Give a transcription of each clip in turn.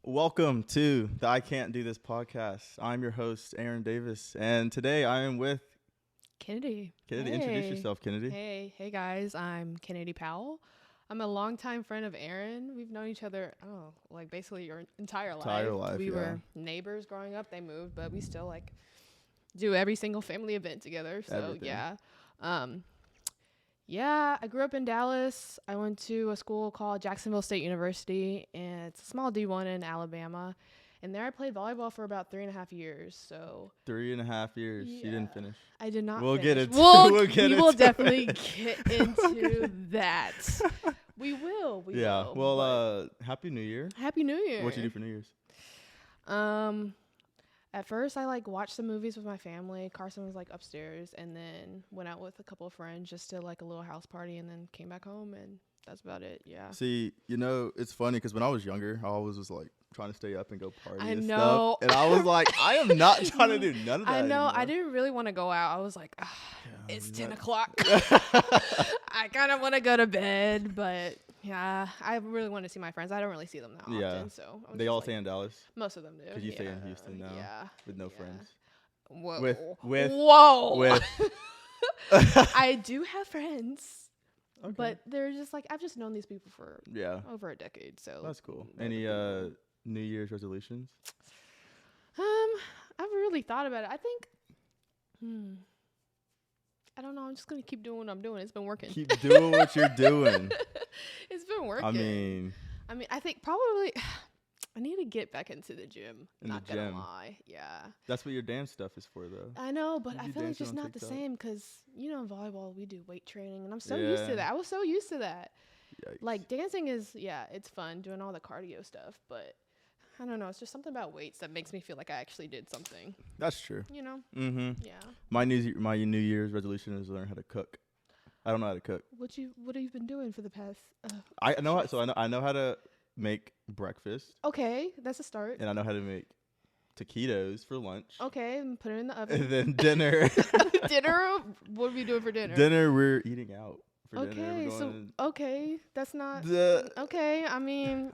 Welcome to the I Can't Do This podcast. I'm your host, Aaron Davis, and today I am with Kennedy. Kennedy. Hey. Introduce yourself, Kennedy. Hey guys, I'm Kennedy Powell. I'm a longtime friend of Aaron. We've known each other, basically your entire life. We were neighbors growing up. They moved, but we still do every single family event together. So Everything. I grew up in Dallas. I went to a school called Jacksonville State University, and it's a small D1 in Alabama. And there I played volleyball for about 3.5 years. So 3.5 years. Yeah. You didn't finish. I did not. We'll finish. get into. We will definitely get into that. We will. Yeah. will. Well, Happy New Year. Happy New Year. What'd you do for New Year's? At first I watched some movies with my family. Carson was upstairs, and then went out with a couple of friends just to a little house party, and then came back home, and that's about it. Yeah. See, it's funny because when I was younger, I always was trying to stay up and go party I and know. stuff. And I was like, I am not trying to do none of that I know. anymore. I didn't really want to go out. I was like, it's 10 o'clock. I kind of want to go to bed, but yeah, I really want to see my friends. I don't really see them that often. So they all stay in Dallas. Most of them do. Because you stay in Houston now. Yeah. With no friends. Whoa. Whoa. I do have friends. Okay. But they're just I've just known these people for over a decade. So that's cool. Any New Year's resolutions? I've really thought about it. I think I don't know. I'm just gonna keep doing what I'm doing. It's been working. Keep doing what you're doing. It's been working. I mean, I think probably I need to get back into the gym. Not gonna lie. Yeah. That's what your dance stuff is for, though. I know, but I feel like it's just not TikTok? the same because in volleyball we do weight training, and I'm so used to that. I was so used to that. Yikes. Dancing is it's fun doing all the cardio stuff, but I don't know. It's just something about weights that makes me feel like I actually did something. That's true. Mm-hmm. Yeah. My New Year's resolution is to learn how to cook. I don't know how to cook. What have you been doing for the past? I know how to make breakfast. Okay, that's a start. And I know how to make taquitos for lunch. Okay, and put it in the oven. And then dinner. Dinner? What are we doing for dinner? Dinner, we're eating out for okay, dinner. That's not okay. I mean,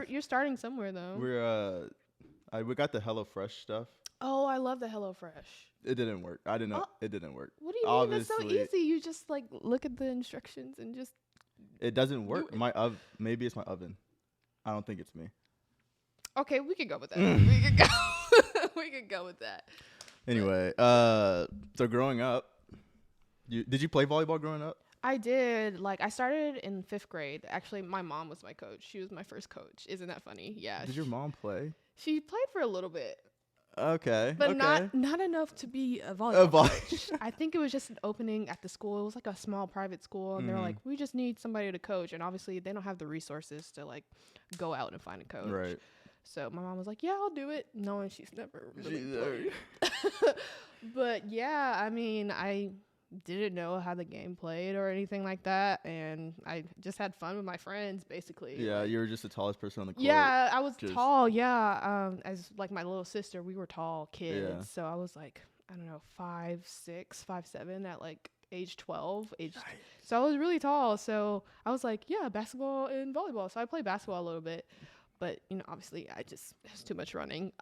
you're starting somewhere though. We got the HelloFresh stuff. Oh, I love the HelloFresh. It didn't work. I didn't know. It didn't work. What do you mean? That's so easy. You just look at the instructions and just. It doesn't work. Maybe it's my oven. I don't think it's me. Okay, we could go with that. We could go. We could go with that. Anyway, so growing up, did you play volleyball growing up? I did. I started in 5th grade. Actually, my mom was my coach. She was my first coach. Isn't that funny? Yeah. Did your mom play? She played for a little bit. Okay. But not enough to be a volleyball coach. I think it was just an opening at the school. It was a small private school, and they were like, we just need somebody to coach. And obviously, they don't have the resources to go out and find a coach. Right. So my mom was like, yeah, I'll do it, knowing she's never really played. But yeah, I mean, I didn't know how the game played or anything like that, and I just had fun with my friends, basically. Yeah, you were just the tallest person on the court. Yeah, I was tall. Yeah, as my little sister, we were tall kids. Yeah. So I was 5'6", 5'7" at age 12. So I was really tall. So I was basketball and volleyball. So I played basketball a little bit, but obviously it was too much running.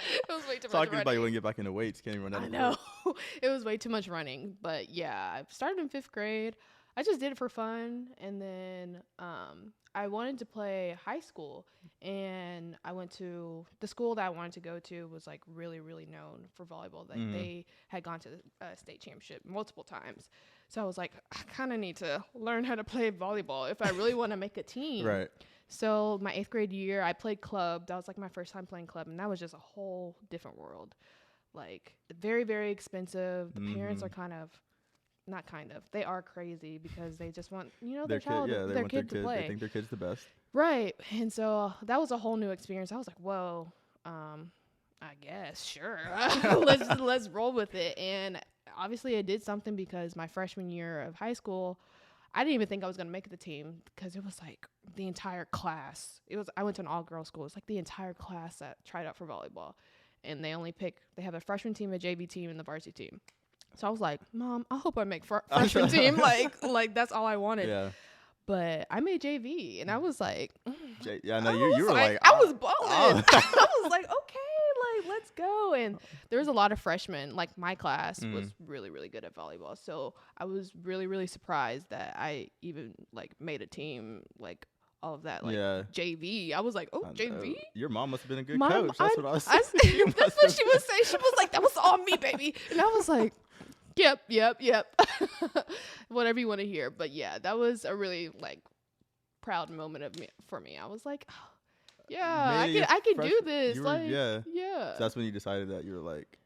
It was way too much running. Talking about you want to get back into weights, can't even run out of I know. It was way too much running. But yeah, I started in 5th grade. I just did it for fun. And then I wanted to play high school. And I went to the school that I wanted to go to was really, really known for volleyball. They had gone to the state championship multiple times. So I was I kind of need to learn how to play volleyball if I really want to make a team. Right. So my 8th grade year, I played club. That was my first time playing club, and that was just a whole different world. Very, very expensive. The parents are they are crazy because they just want their kid to play. They think their kid's the best. Right, and so that was a whole new experience. I was like, whoa, I guess sure, let's roll with it. And obviously, I did something because my freshman year of high school, I didn't even think I was going to make the team because it was the entire class. I went to an all-girls school. It's the entire class that tried out for volleyball. And they have a freshman team, a JV team, and the varsity team. So I was like, Mom, I hope I make freshman team. That's all I wanted. Yeah. But I made JV, and I was like, yeah, no, you were like, I was balling. oh. I was like, okay, like let's go. And there was a lot of freshmen. Like my class was really, really good at volleyball, so I was really, really surprised that I even like made a team. Like all of that, like JV. I was like, oh, JV. Your mom must have been a good coach. That's what I was. That's what she was saying. She was like, that was all me, baby. And I was like, yep. Whatever you want to hear. But yeah, that was a really like proud moment for me. I was like, oh, yeah, I can do this. Yeah. So that's when you decided that you were like,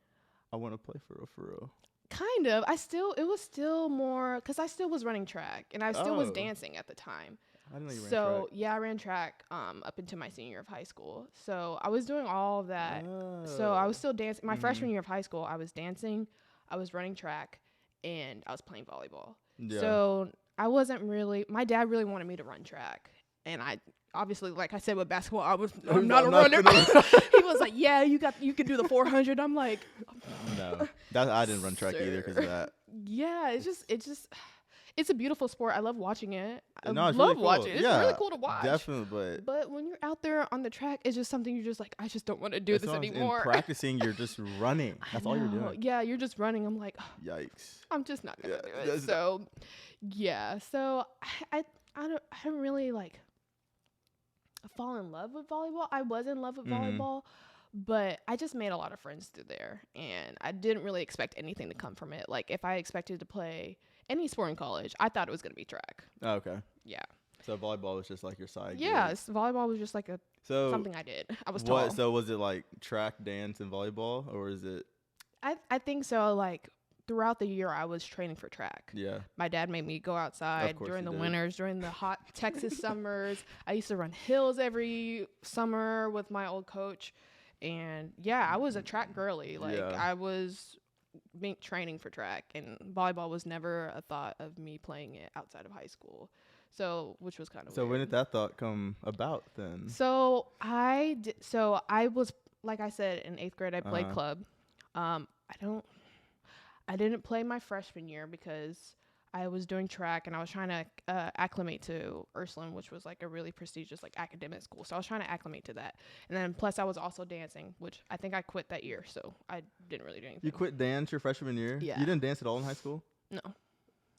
I want to play for real. Kind of. It was still more because I still was running track and I still was dancing at the time. I didn't know you ran track. Yeah, I ran track up until my senior year of high school. So I was doing all of that. So I was still dancing. My freshman year of high school, I was dancing, I was running track, and I was playing volleyball. Yeah. So I wasn't really. My dad really wanted me to run track, and I obviously, like I said with basketball, I'm not a runner. He was like, "Yeah, you can do the 400." I'm like, no, I didn't run track either because of that. Yeah, it's a beautiful sport. I love watching it. I love really cool. watching it. It's really cool to watch. Definitely, but when you're out there on the track, it's just something you're just like, I just don't want to do this anymore. In practicing, that's all you're doing. Yeah, you're just running. I'm like, oh, yikes. I'm just not gonna do it. So, yeah. So I don't really like fall in love with volleyball. I was in love with volleyball, but I just made a lot of friends through there, and I didn't really expect anything to come from it. Like if I expected to play any sport in college, I thought it was going to be track. Oh, okay. Yeah. So volleyball was just like your side. Yeah, volleyball was just like something I did. I was tall. So was it like track, dance, and volleyball, or is it? I think so. Like throughout the year, I was training for track. Yeah. My dad made me go outside during the winters, during the hot Texas summers. I used to run hills every summer with my old coach, and yeah, I was a track girly. Like I was training for track, and volleyball was never a thought of me playing it outside of high school, so which was kind of weird. When did that thought come about then? So I was, like I said, in 8th grade I played club. I didn't play my freshman year because I was doing track and I was trying to acclimate to Ursuline, which was like a really prestigious like academic school. So I was trying to acclimate to that. And then plus I was also dancing, which I think I quit that year. So I didn't really do anything. You quit dance your freshman year? Yeah. You didn't dance at all in high school? No.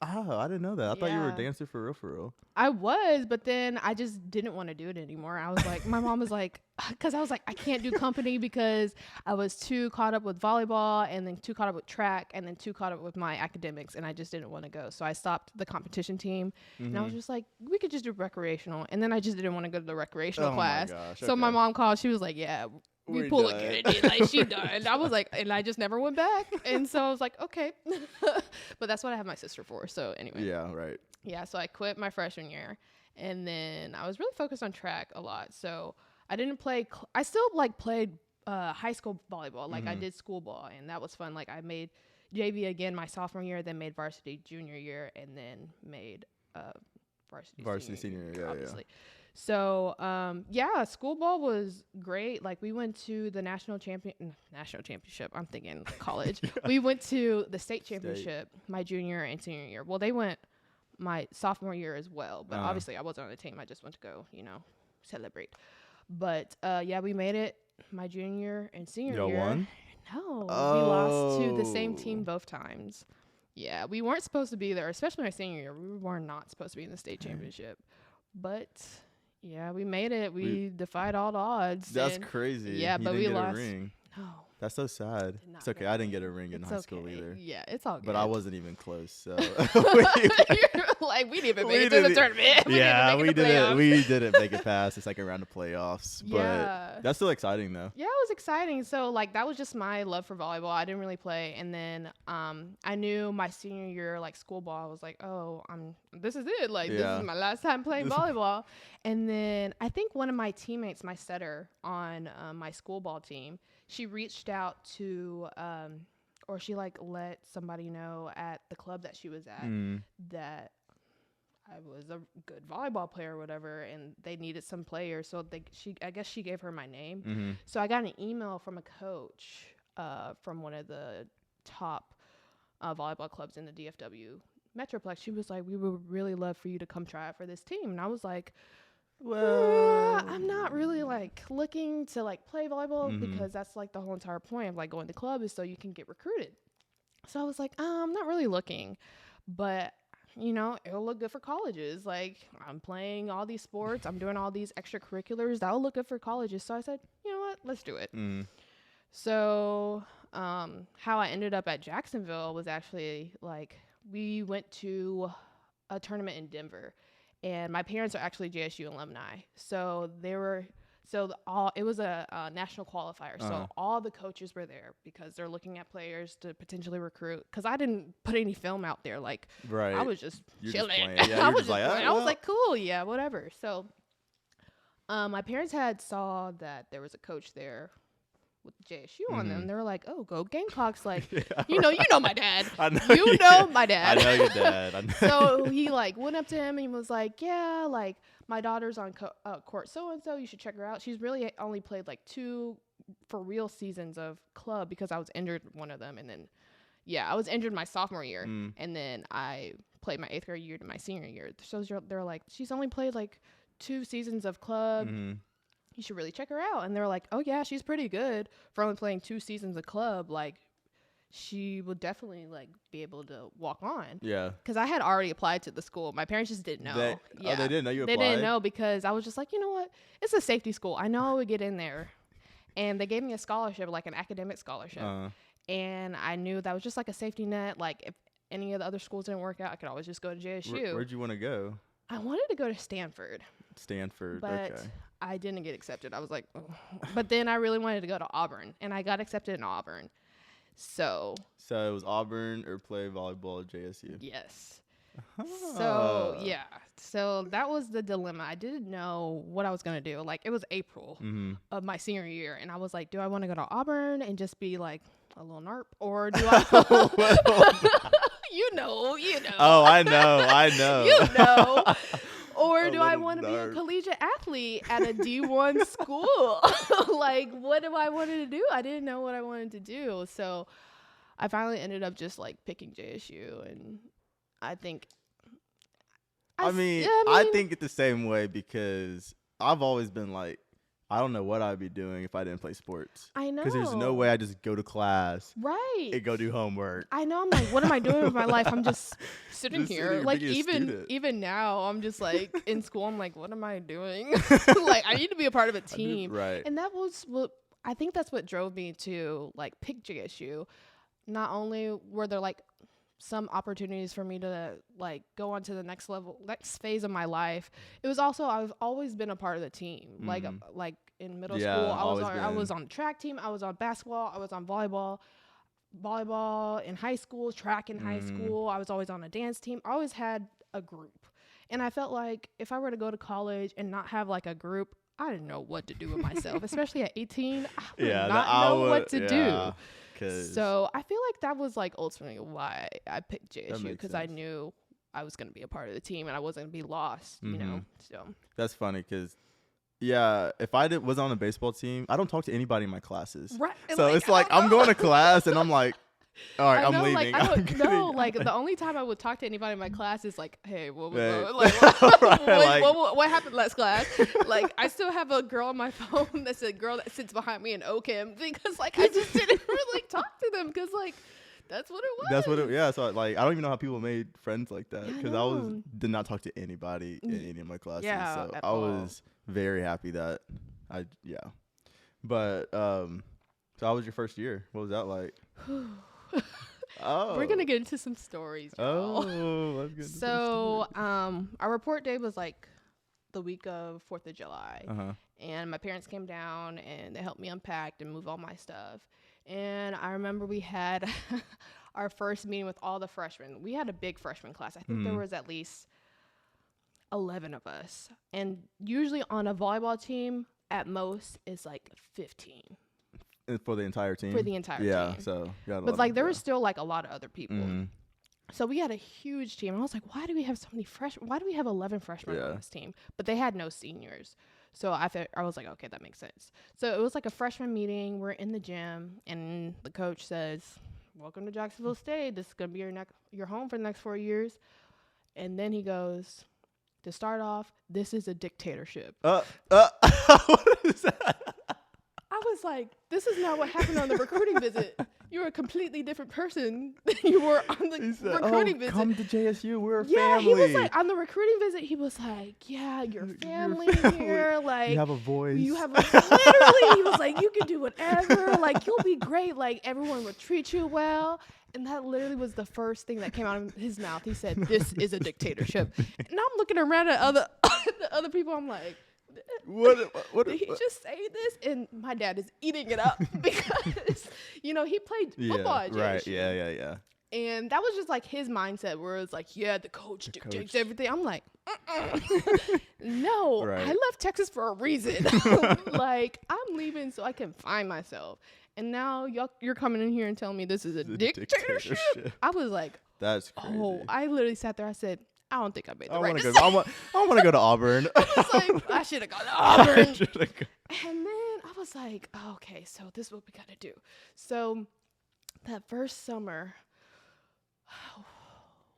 Oh, I didn't know that. I thought you were a dancer for real. I was, but then I just didn't want to do it anymore. I was like, my mom was like, because I was like, I can't do company because I was too caught up with volleyball and then too caught up with track and then too caught up with my academics, and I just didn't want to go. So I stopped the competition team, and I was just like, we could just do recreational. And then I just didn't want to go to the recreational class. So my mom called. She was like, yeah, we pull a Kennedy, like she done. I was like, and I just never went back. And so I was like, okay. But that's what I have my sister for. So anyway. Yeah, right. Yeah, so I quit my freshman year, and then I was really focused on track a lot. So I didn't play. I still like played high school volleyball. Like I did school ball, and that was fun. Like I made JV again my sophomore year, then made varsity junior year, and then made varsity senior year, obviously. Yeah. So, school ball was great. Like we went to the national championship. I'm thinking college. We went to the state championship my junior and senior year. Well, they went my sophomore year as well, but obviously I wasn't on the team. I just went to go, celebrate. But, we made it my junior and senior year. Y'all won? No, we lost to the same team both times. Yeah, we weren't supposed to be there, especially my senior year. We were not supposed to be in the state championship, but yeah, we made it. We defied all the odds. That's crazy. Yeah, but we lost. A ring. No. That's so sad. It's okay. I didn't get a ring in high school either. Yeah, it's all good. But I wasn't even close. So we didn't even make it to the tournament. We didn't make it past the second round of playoffs. But that's still exciting though. Yeah, it was exciting. So like that was just my love for volleyball. I didn't really play, and then I knew my senior year like school ball. I was like, oh, this is it. Like this is my last time playing volleyball. And then I think one of my teammates, my setter on my school ball team, she reached out to, or she like let somebody know at the club that she was at that I was a good volleyball player or whatever, and they needed some players. So I guess she gave her my name. Mm-hmm. So I got an email from a coach from one of the top volleyball clubs in the DFW Metroplex. She was like, we would really love for you to come try out for this team. And I was like, Well, I'm not really like looking to like play volleyball Mhm. because that's like the whole entire point of like going to club is so you can get recruited. So I was like, I'm not really looking, but you know, it'll look good for colleges. Like I'm playing all these sports, I'm doing all these extracurriculars. That'll look good for colleges. So I said, you know what, let's do it. So how I ended up at Jacksonville was actually like we went to a tournament in Denver, and my parents are actually JSU alumni. So they were it was a national qualifier. So all the coaches were there because they're looking at players to potentially recruit. Because I didn't put any film out there. Like right. I was just You're chilling. Just yeah, I was just like, I was like, cool, yeah, whatever. So my parents had saw that there was a coach there with JSU on them. They were like, oh, go Gamecocks. Like, you know my dad. I know you know my dad. I know your dad. I know. So he like went up to him and he was like, yeah, like my daughter's on court so-and-so. You should check her out. She's really only played like 2 for real seasons of club because I was injured one of them. And then, I was injured my sophomore year. And then I played my 8th grade year to my senior year. So they're like, she's only played like 2 seasons of club. You should really check her out. And they were like, oh yeah, she's pretty good for only playing 2 seasons of club. Like she would definitely like be able to walk on. Yeah. Because I had already applied to the school. My parents just didn't know. Oh, they didn't know you applied? They didn't know because I was just like, you know what? It's a safety school. I know I would get in there. And they gave me a scholarship, like an academic scholarship. And I knew that was just like a safety net. Like if any of the other schools didn't work out, I could always just go to JSU. Where'd you want to go? I wanted to go to Stanford. But okay. I didn't get accepted. I was like, oh. But then I really wanted to go to Auburn, and I got accepted in Auburn. So it was Auburn or play volleyball at JSU? Yes. So, yeah. So that was the dilemma. I didn't know what I was going to do. Like, it was April of my senior year, and I was like, do I want to go to Auburn and just be like a little narp, or do I... You know. Oh, I know. You know. Or do I want to be a collegiate athlete at a D1 school? Like, what do I want to do? I didn't know what I wanted to do. So I finally ended up just like picking JSU. And I think. I think it's the same way because I've always been like, I don't know what I'd be doing if I didn't play sports. I know. Because there's no way I just go to class. Right. And go do homework. I know. I'm like, what am I doing with my life? I'm just sitting here. Like, even now, I'm just like in school. I'm like, what am I doing? Like, I need to be a part of a team. Right. And that was what I think that's what drove me to like pick JSU. Not only were there like some opportunities for me to like go on to the next phase of my life. It was also I've always been a part of the team. Like in middle school, I was on the track team, I was on basketball, I was on volleyball in high school, track in high school. I was always on a dance team. I always had a group. And I felt like if I were to go to college and not have like a group, I didn't know what to do with myself, especially at 18. I would not know what to do. So I feel like that was like ultimately why I picked JSU, because I knew I was going to be a part of the team and I wasn't going to be lost, you know. So that's funny because, if I was on a baseball team, I don't talk to anybody in my classes. Right. So like, it's like I'm going to class and I'm like, all right, I'm leaving. Like the only time I would talk to anybody in my class is like, hey, what happened last class? Like, I still have a girl on my phone that's a girl that sits behind me in OChem because like I just didn't really talk to them because like that's what it was. So like I don't even know how people made friends like that because I did not talk to anybody in any of my classes. Yeah, so I was very happy that But so how was your first year? What was that like? We're gonna get into some stories, y'all. Let's get into some stories. Our report day was like the week of 4th of July, and my parents came down and they helped me unpack and move all my stuff. And I remember we had our first meeting with all the freshmen. We had a big freshman class. I think there was at least 11 of us, and usually on a volleyball team, at most is like 15. For the entire team? For the entire team. Yeah, so. But, like, there was still, like, a lot of other people. So we had a huge team. And I was like, why do we have so many freshmen? Why do we have 11 freshmen on this team? But they had no seniors. So I was like, okay, that makes sense. So it was like a freshman meeting. We're in the gym. And the coach says, welcome to Jacksonville State. This is going to be your home for the next 4 years. And then he goes, to start off, this is a dictatorship. What is that? I was like, this is not what happened on the recruiting visit. You're a completely different person than you were on the recruiting visit. Come to JSU. We're a family. Yeah, he was like, on the recruiting visit, he was like, yeah, your family here. Like, you have a voice. Literally, he was like, you can do whatever. Like, you'll be great. Like, everyone will treat you well. And that literally was the first thing that came out of his mouth. He said, this is a dictatorship. And I'm looking around at the other people. I'm like, what did he just say this? And my dad is eating it up because, he played football at JSU. Right. Yeah. And that was just like his mindset where it's like, yeah, the coach dictates everything. I'm like, no, right. I left Texas for a reason. Like, I'm leaving so I can find myself. And now you're coming in here and telling me this is a dictatorship. I was like, that's crazy. Oh, I literally sat there. I said, I don't think I made the right decision. I want to go to Auburn. I was like, I should have gone to Auburn. And then I was like, okay, so this is what we got to do. So that first summer,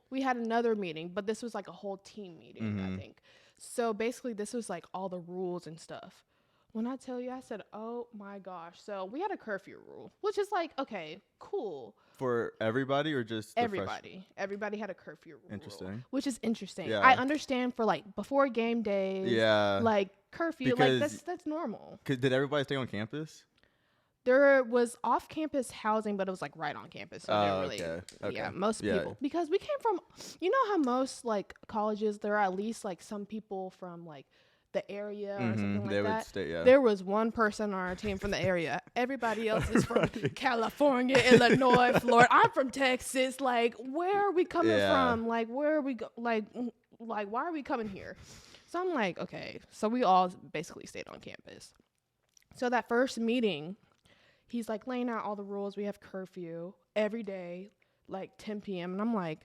we had another meeting, but this was like a whole team meeting, I think. So basically, this was like all the rules and stuff. When I tell you, I said, oh my gosh. So we had a curfew rule, which is like, okay, cool. For everybody or just everybody? Everybody had a curfew rule. Interesting. Which is interesting. Yeah. I understand for like before game days. Yeah. Like curfew, because like that's normal. Did everybody stay on campus? There was off-campus housing, but it was like right on campus. So okay. Yeah, most people. Because we came from, how most like colleges, there are at least like some people from like the area or something like that. Stay, yeah. There was one person on our team from the area. Everybody else is from California, Illinois, Florida. I'm from Texas. Like, where are we coming from? Like, where are we like why are we coming here? So I'm like, okay. So we all basically stayed on campus. So that first meeting, he's like laying out all the rules. We have curfew every day, like 10 p.m. And I'm like,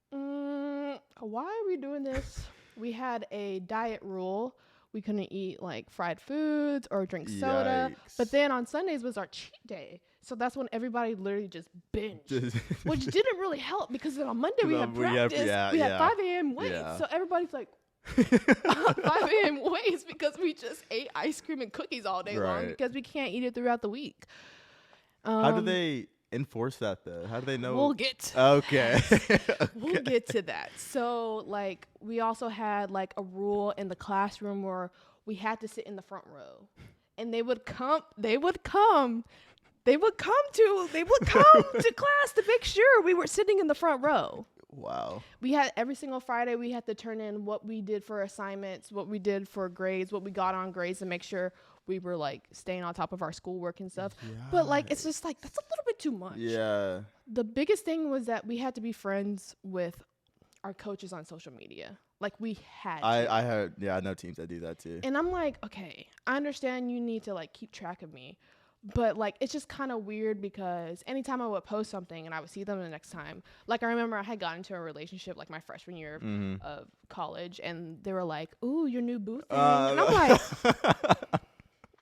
why are we doing this? We had a diet rule. We couldn't eat like fried foods or drink soda. Yikes. But then on Sundays was our cheat day. So that's when everybody literally just binged, which didn't really help because then on Monday we had practice. We had 5 a.m. weights. Yeah. So everybody's like, 5 a.m. weights because we just ate ice cream and cookies all day long because we can't eat it throughout the week. How do they enforce that though? How do they know? We'll get to okay. We'll get to that. So like we also had like a rule in the classroom where we had to sit in the front row, and they would come to class to make sure we were sitting in the front row. Wow. We had every single Friday we had to turn in what we did for assignments, what we did for grades, what we got on grades to make sure we were like staying on top of our schoolwork and stuff. Yeah. But like it's just like that's a little bit too much. Yeah. The biggest thing was that we had to be friends with our coaches on social media. Like we had to. I know teams that do that too. And I'm like, okay, I understand you need to like keep track of me. But, like, it's just kind of weird because anytime I would post something and I would see them the next time, like, I remember I had gotten into a relationship, like, my freshman year of college, and they were like, ooh, your new boo thing. And I'm like,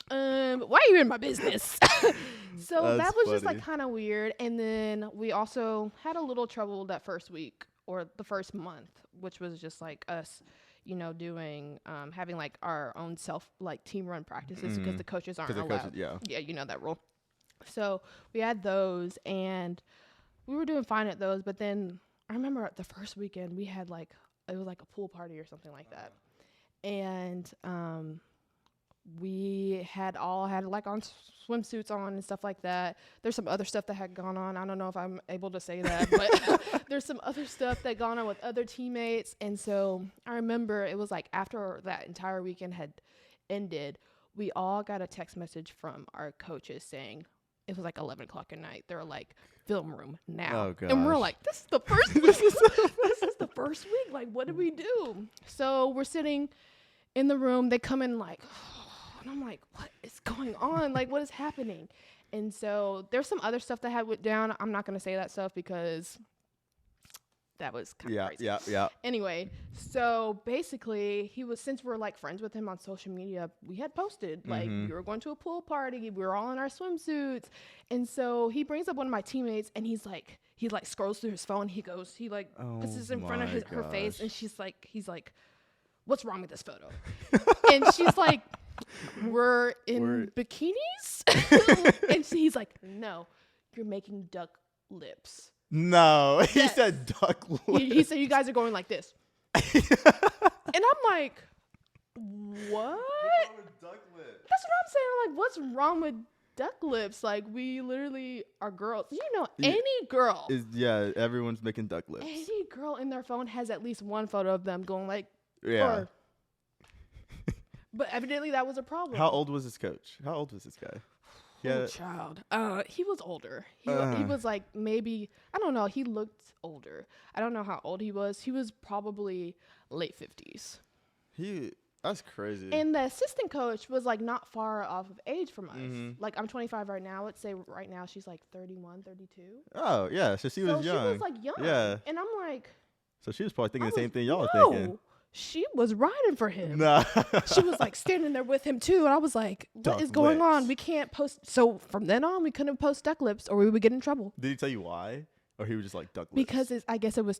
why are you in my business? So that was just, like, kind of weird. And then we also had a little trouble that first week or the first month, which was just, like, us doing, having like our own team run practices because the coaches aren't allowed. Yeah, that rule. So we had those and we were doing fine at those. But then I remember the first weekend we had it was like a pool party or something like that. And, we had like on swimsuits on and stuff like that. There's some other stuff that had gone on. I don't know if I'm able to say that, but there's some other stuff that gone on with other teammates. And so I remember it was like after that entire weekend had ended, we all got a text message from our coaches saying it was like 11 o'clock at night. They were like, film room now. Oh, gosh. And we're like, this is the first week. This is the first week. Like, what did we do? So we're sitting in the room. They come in like, and I'm like, what is going on? Like, what is happening? And so there's some other stuff that had went down. I'm not going to say that stuff because that was kind of crazy. Yeah. Anyway, so basically, since we're like friends with him on social media, we had posted like we were going to a pool party, we were all in our swimsuits, and so he brings up one of my teammates, and he scrolls through his phone. He puts this in front of her face, and he's like, "What's wrong with this photo?" And she's like, we're in bikinis? And he's like, "No, you're making duck lips." No, he said duck lips. He said, "You guys are going like this." And I'm like, what? What's wrong with duck lips? That's what I'm saying. I'm like, what's wrong with duck lips? Like, we literally are girls. Any girl. Everyone's making duck lips. Any girl in their phone has at least one photo of them going like, yeah. But evidently that was a problem. How old was this coach? How old was this guy? Oh, child. He was older. He was like maybe, I don't know. He looked older. I don't know how old he was. He was probably late 50s. That's crazy. And the assistant coach was like not far off of age from us. Like I'm 25 right now. Let's say right now she's like 31, 32. Oh, yeah. So she was young. She was like young. Yeah. And I'm like. So she was probably thinking the same thing y'all were thinking. She was riding for him. Nah. She was like standing there with him too. And I was like, what is going on? We can't post. So from then on, we couldn't post duck lips or we would get in trouble. Did he tell you why? Or he was just like duck lips? Because I guess it was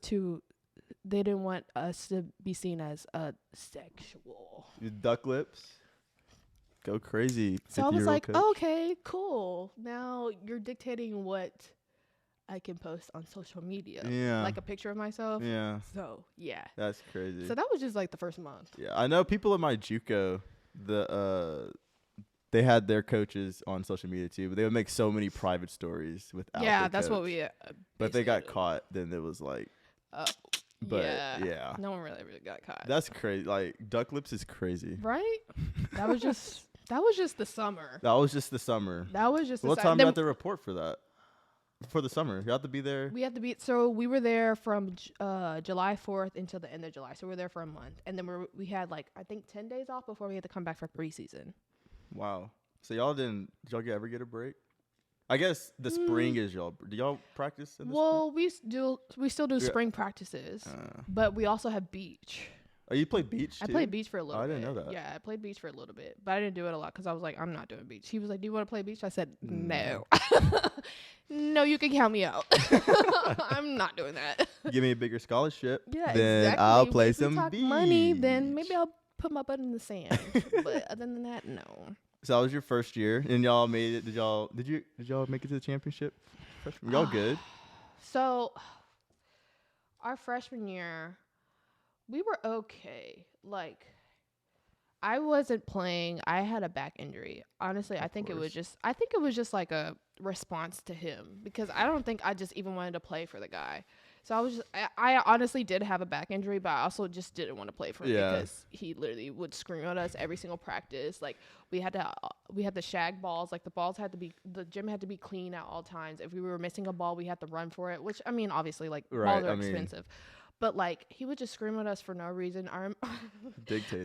they didn't want us to be seen as sexual. Duck lips? Go crazy. So I was like, okay, cool. Now you're dictating what I can post on social media. Yeah. Like a picture of myself. Yeah. So, yeah. That's crazy. So that was just like the first month. Yeah. I know people in my JUCO, they had their coaches on social media too, but they would make so many private stories without their that's coach. what we but if they got caught, then it was like but yeah. No one really got caught. That's crazy. Like duck lips is crazy. Right? That was just the summer. That was just the summer. What time do you have to report for that? For the summer, you have to be there. So we were there from July 4th until the end of July. So we were there for a month, and then we had like I think 10 days off before we had to come back for preseason. Wow. So did y'all ever get a break? I guess the spring is y'all. Do y'all practice in the spring? We still do spring practices, but we also have beach. Oh, you play beach too? I played beach for a little bit. I didn't know that. Yeah, I played beach for a little bit, but I didn't do it a lot because I was like, I'm not doing beach. He was like, "Do you want to play beach?" I said, "No." No, you can count me out. I'm not doing that. Give me a bigger scholarship. Yeah, then exactly. I'll play if some we talk beach. money, then maybe I'll put my butt in the sand. But other than that, no. So that was your first year, and y'all made it. Did y'all make it to the championship? Were y'all good? So, our freshman year, we were okay. Like, I wasn't playing. I had a back injury. Honestly, I think it was just like a response to him because I don't think I just even wanted to play for the guy. So I honestly did have a back injury, but I also just didn't want to play for him because he literally would scream at us every single practice. Like we had to shag balls. Like the gym had to be clean at all times. If we were missing a ball, we had to run for it, which I mean, obviously like balls are expensive. But like he would just scream at us for no reason.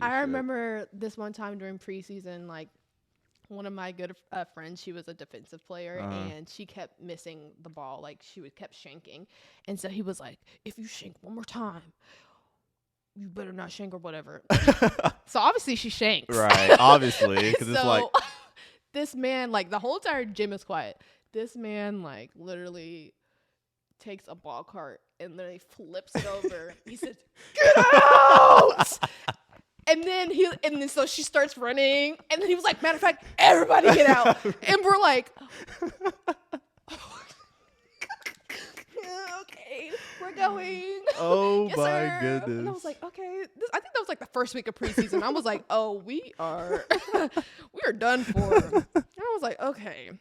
I remember this one time during preseason, like one of my good friends, she was a defensive player, and she kept missing the ball. Like she kept shanking, and so he was like, "If you shank one more time, you better not shank or whatever." So obviously she shanks, right? Obviously, because it's like this man, like the whole entire gym is quiet. This man, like literally takes a ball cart and literally flips it over. He says, "Get out!" And then so she starts running, and then he was like, "Matter of fact, everybody get out!" And we're like, "Okay, we're going." Oh yes, my sir. goodness! And I was like, "Okay." I think that was like the first week of preseason. I was like, "Oh, we are done for." And I was like, "Okay."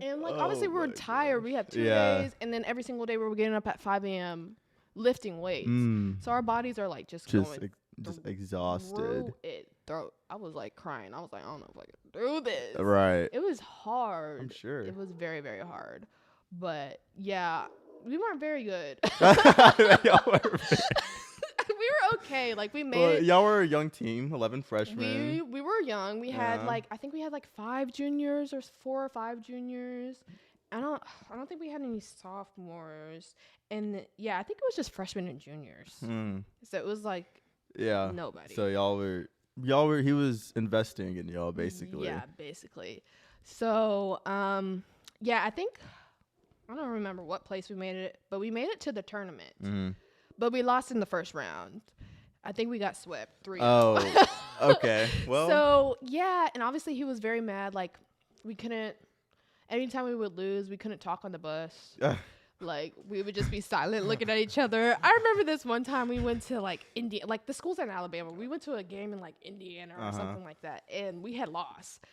And like obviously we were tired. We had 2 days, and then every single day we were getting up at 5 a.m. lifting weights. So our bodies are like just going. Just exhausted. I was like crying. I was like, I don't know if I can do this. Right. It was hard. I'm sure. It was very, very hard. But yeah, we weren't very good. Y'all were we were okay. Like we made it. Y'all were a young team, 11 freshmen. We were young. We had I think we had like 5 juniors or 4 or 5 juniors. I don't think we had any sophomores, and I think it was just freshmen and juniors. So it was like nobody. So y'all were he was investing in y'all basically. Yeah, basically. So I think I don't remember what place we made it, but we made it to the tournament. But we lost in the first round. I think we got swept 3-0. Oh, okay. Well. So, and obviously he was very mad. Like, we couldn't, anytime we would lose, we couldn't talk on the bus. Like, we would just be silent looking at each other. I remember this one time we went to, like, Indiana. Like, the school's in Alabama. We went to a game in, like, Indiana or something like that. And we had lost.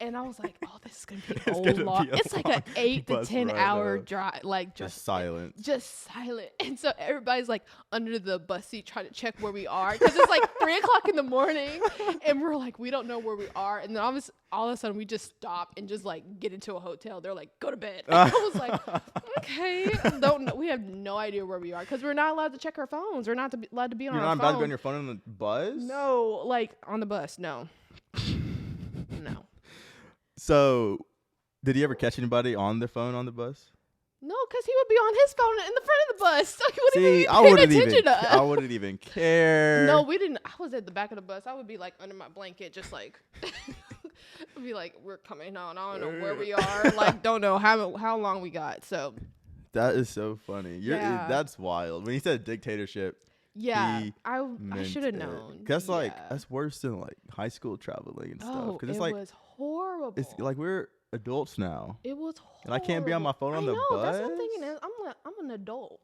And I was like, oh, this is going to be a whole lot. It's like an 8 to 10 hour drive. Like, just silent. Just silent. And so everybody's like under the bus seat trying to check where we are. Because it's like 3 o'clock in the morning. And we're like, we don't know where we are. And then all of a sudden we just stop and just like get into a hotel. They're like, go to bed. And I was like, okay. We have no idea where we are. Because we're not allowed to check our phones. We're not allowed to be on our phone. You're not allowed to be on your phone on the bus? No. Like on the bus. No. No. So, did he ever catch anybody on their phone on the bus? No, because he would be on his phone in the front of the bus, so he wouldn't See, even pay attention to us. I wouldn't even care. No, we didn't. I was at the back of the bus. I would be like under my blanket, just like, I'd be like, we're coming on. I don't know where we are. Like, don't know how long we got. So that is so funny. That's wild. When he said dictatorship. Yeah, I should have known. That's that's worse than like high school traveling and stuff. Because it was horrible. It's like we're adults now. It was horrible. And I can't be on my phone on the bus. That's what I'm thinking. I'm an adult.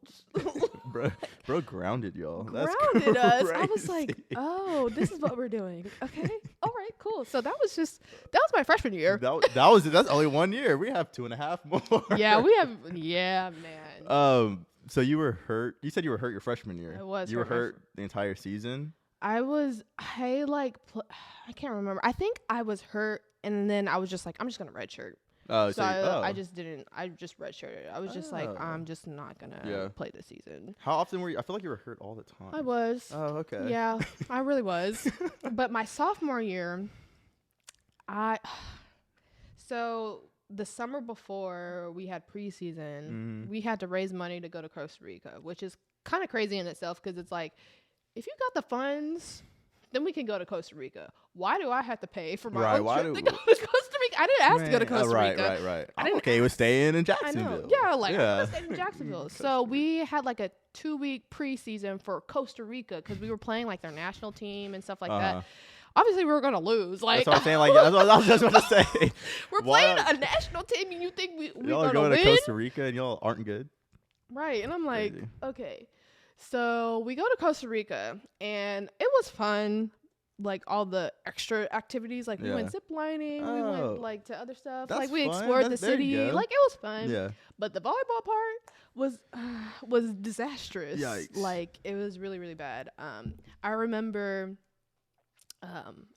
bro grounded y'all. Grounded us. I was like, oh, this is what we're doing. Okay, all right, cool. So that was my freshman year. That's only 1 year. We have 2.5 more. Yeah, we have. Yeah, man. So you were hurt. You said you were hurt your freshman year. I was. You were hurt the entire season? I can't remember. I think I was hurt, and then I was just like, I'm just going to redshirt. I just didn't. I just redshirted. I was just like, I'm just not going to play this season. How often were you? I feel like you were hurt all the time. I was. Oh, okay. Yeah, I really was. But my sophomore year, the summer before we had preseason, we had to raise money to go to Costa Rica, which is kind of crazy in itself because it's like, if you got the funds, then we can go to Costa Rica. Why do I have to pay for my own trip to go to Costa Rica? I didn't ask to go to Costa Rica. Right. I'm okay with staying in Jacksonville. I know. Yeah, I'm going to stay in Jacksonville. So we had like a 2-week preseason for Costa Rica because we were playing like their national team and stuff like that. Obviously, we were going to lose. Like, that's what I'm saying. Like, that's what I was just going to say. We're playing a national team, and you think we're going to win? To Costa Rica, and y'all aren't good? Right. And I'm like, okay. So we go to Costa Rica, and it was fun. Like, all the extra activities. Like, we went zip lining. We went, like, to other stuff. Like, we explored the city. Like, it was fun. Yeah. But the volleyball part was disastrous. Yikes. Like, it was really, really bad. I remember...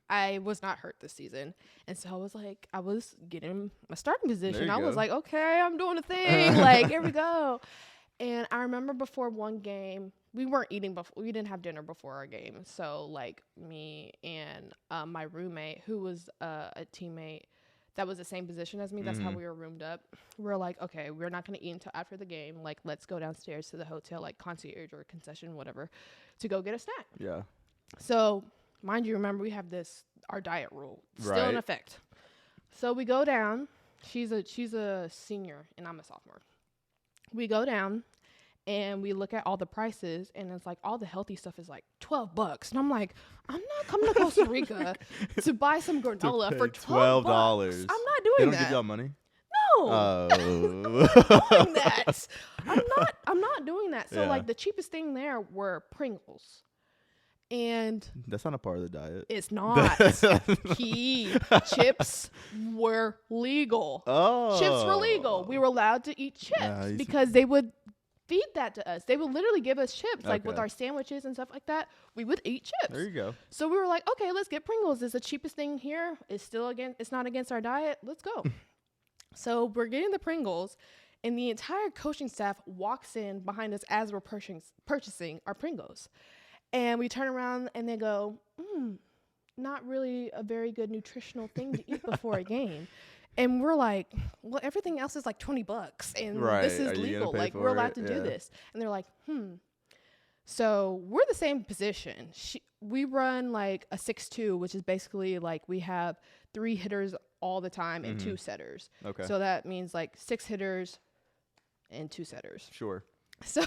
I was not hurt this season, and so I was getting my starting position. I was like, okay, I'm doing a thing. Like, here we go. And I remember before one game, we weren't eating before. We didn't have dinner before our game. So like me and my roommate, who was a teammate that was the same position as me. That's how we were roomed up. We're like, okay, we're not going to eat until after the game. Like, let's go downstairs to the hotel, like concierge or concession, whatever, to go get a snack. Yeah. So mind you, remember, we have our diet rule still in effect. So we go down. She's a senior, and I'm a sophomore. We go down, and we look at all the prices, and it's like all the healthy stuff is like $12. And I'm like, I'm not coming to Costa Rica to buy some granola for $12. I'm not doing that. They don't give y'all money? No. I'm not doing that. I'm not doing that. So like the cheapest thing there were Pringles. And that's not a part of the diet. It's not. Chips were legal. Oh. Chips were legal. We were allowed to eat chips because they would feed that to us. They would literally give us chips, like with our sandwiches and stuff like that. We would eat chips. There you go. So we were like, okay, let's get Pringles. It's the cheapest thing here. It's not against our diet. Let's go. So we're getting the Pringles, and the entire coaching staff walks in behind us as we're purchasing our Pringles. And we turn around and they go, not really a very good nutritional thing to eat before a game. And we're like, well, everything else is like $20 and this is legal. Like, we're allowed to do this. And they're like, So we're the same position. We run like a 6-2, which is basically like we have 3 hitters all the time and 2 setters. Okay. So that means like 6 hitters and 2 setters. Sure. So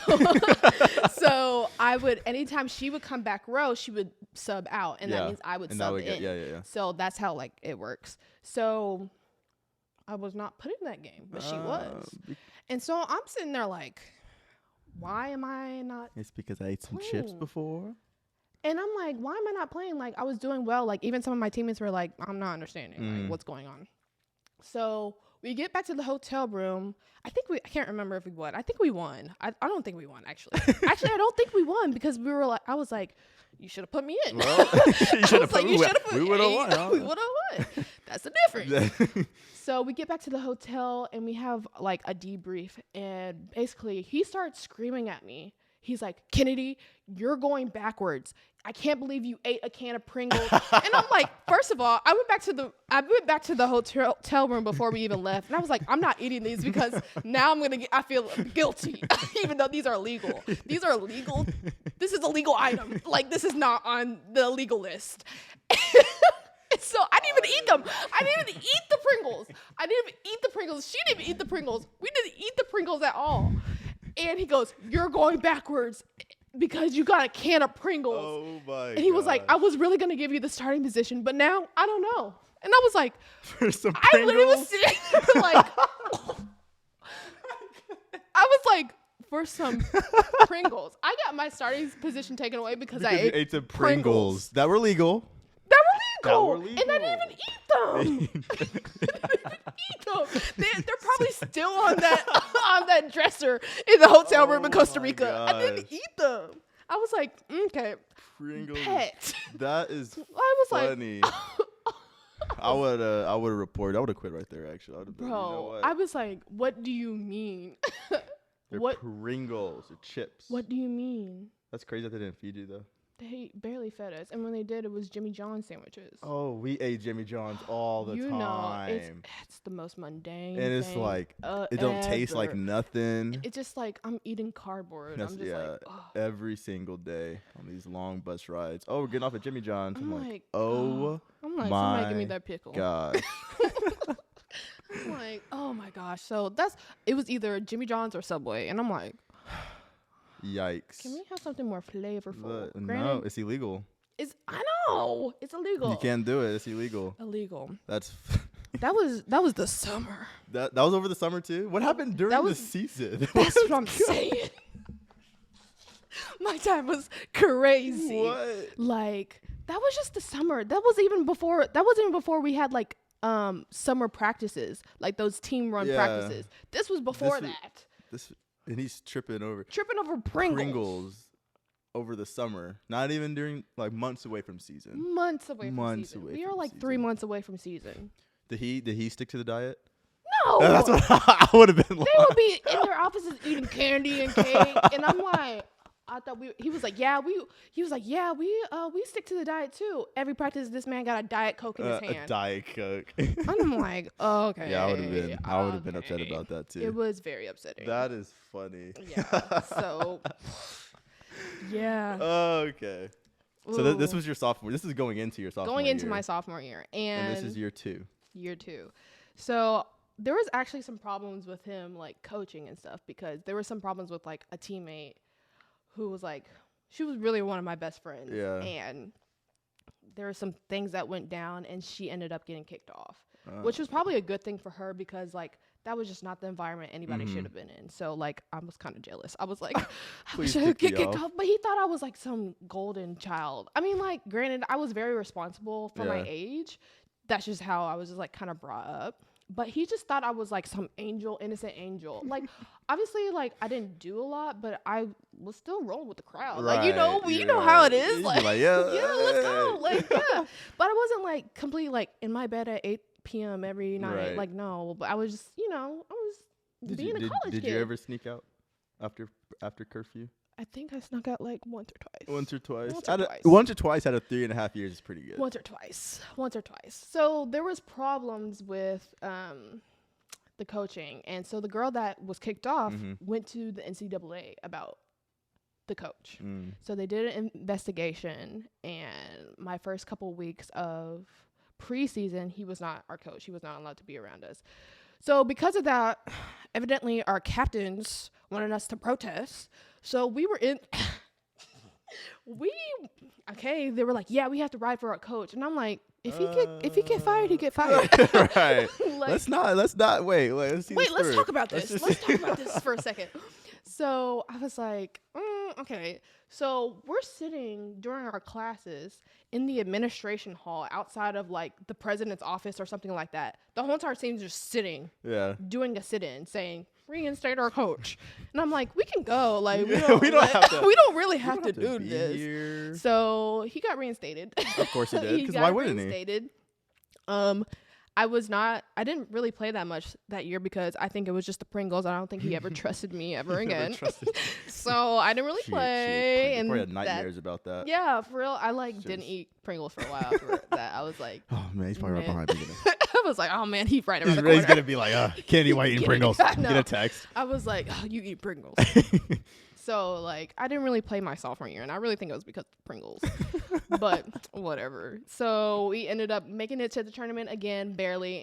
so I would, anytime she would come back row, she would sub out, and that means I would sub in. Yeah. So that's how like it works. So I was not put in that game, but she was. And so I'm sitting there like, why am I not? It's because I ate some chips before. And I'm like, why am I not playing? Like, I was doing well. Like, even some of my teammates were like, I'm not understanding like, what's going on. So we get back to the hotel room. I can't remember if we won. I think we won. I don't think we won, actually. Actually, I don't think we won because we were like, I was like, you should have put me in. Well, you should have put me in. We would have won. Huh? We would have won. That's the difference. So we get back to the hotel and we have like a debrief. And basically, he starts screaming at me. He's like, Kennedy, you're going backwards. I can't believe you ate a can of Pringles. And I'm like, first of all, I went back to the hotel room before we even left. And I was like, I'm not eating these because now I feel guilty, even though these are illegal. These are illegal. This is a legal item. Like, this is not on the illegal list. So I didn't even eat them. I didn't even eat the Pringles. I didn't even eat the Pringles. She didn't even eat the Pringles. We didn't eat the Pringles at all. And he goes, you're going backwards because you got a can of Pringles. Oh my And he was like, I was really going to give you the starting position, but now I don't know. And I was like, for some Pringles? I literally was sitting there like, I was like, for some Pringles. I got my starting position taken away because I ate some Pringles that were legal. And I didn't even eat them. They're probably still on that dresser in the hotel room in Costa Rica. Gosh. I didn't eat them. I was like, okay, Pringles. Pet. That is funny. I would have reported. I would have quit right there. Actually, I would have been. Bro, you know what? I was like, what do you mean? They're Pringles or chips. What do you mean? That's crazy that they didn't feed you though. They barely fed us, and when they did, it was Jimmy John's sandwiches. Oh, we ate Jimmy John's all the time. Know, it's the most mundane. And it's like it don't taste like nothing. It's just like I'm eating cardboard. I'm just like, oh. Every single day on these long bus rides. Oh, we're getting off at Jimmy John's. I'm like, somebody give me that pickle. God. I'm like, oh my gosh. So it was either Jimmy John's or Subway, and I'm like. Yikes. Can we have something more flavorful? No, it's illegal. I know. It's illegal. You can't do it. It's illegal. Illegal. That was the summer. That was over the summer too? What happened during the season? That's what I'm saying. My time was crazy. What? Like, that was just the summer. That wasn't even before we had like summer practices, like those team run practices. This was before that. And he's tripping over Pringles over the summer. Not even during like months away from season. Months away from season. We are like 3 months away from season. Did he stick to the diet? No. That's what I would have been like. They would be in their offices eating candy and cake, and I'm like, I thought he was like, we stick to the diet too. Every practice, this man got a Diet Coke in his hand. A Diet Coke. I'm like, oh, okay. Yeah, I would have been upset about that too. It was very upsetting. That is funny. Yeah. So, yeah. Okay. Ooh. So this was your sophomore. This is going into your sophomore year. Going into my sophomore year. And this is year 2. Year 2. So there was actually some problems with him, like coaching and stuff, because there were some problems with like a teammate who was like, she was really one of my best friends. Yeah. And there were some things that went down, and she ended up getting kicked off, which was probably a good thing for her because, like, that was just not the environment anybody should have been in. So, like, I was kind of jealous. I was like, I wish I could get kicked off. But he thought I was, like, some golden child. I mean, like, granted, I was very responsible for my age. That's just how I was just, like, kind of brought up. But he just thought I was like some angel, innocent angel. Like, obviously, like I didn't do a lot, but I was still rolling with the crowd. Right. Like, you know how it is. Like, yeah, let's go. Like, yeah. But I wasn't like completely like in my bed at 8 p.m. every night. Right. Like, no. But I was just, I was being a college kid. Did you ever sneak out after curfew? I I think I snuck out like once or twice. Once or twice. Once or twice out of 3.5 years is pretty good. Once or twice. So there was problems with the coaching. And so the girl that was kicked off went to the NCAA about the coach. So they did an investigation, and my first couple weeks of preseason, he was not our coach. He was not allowed to be around us. So because of that, evidently our captains wanted us to protest. So we were in they were like, yeah, we have to ride for our coach. And I'm like, if he get fired, he get fired. Right. Like, let's not wait. Let's talk about this. Let's talk about this for a second. So I was like, okay. So we're sitting during our classes in the administration hall outside of like the president's office or something like that. The whole entire team's just sitting, doing a sit-in, saying, reinstate our coach. And I'm like, we can go. Like we don't really have to do this. Here. So he got reinstated. Of course he did. Because why wouldn't he? I didn't really play that much that year because I think it was just the Pringles. I don't think he ever trusted me ever again. So I didn't really play. And probably had nightmares about that. Yeah, for real. I didn't eat Pringles for a while after that. I was like, oh man, he's probably right behind me. I was like, oh man, he's right around the corner. He's gonna be like, Candy, why eating Pringles? Get a text. I was like, oh, you eat Pringles. So, like, I didn't really play my sophomore year, and I really think it was because of Pringles. But whatever. So, we ended up making it to the tournament again, barely,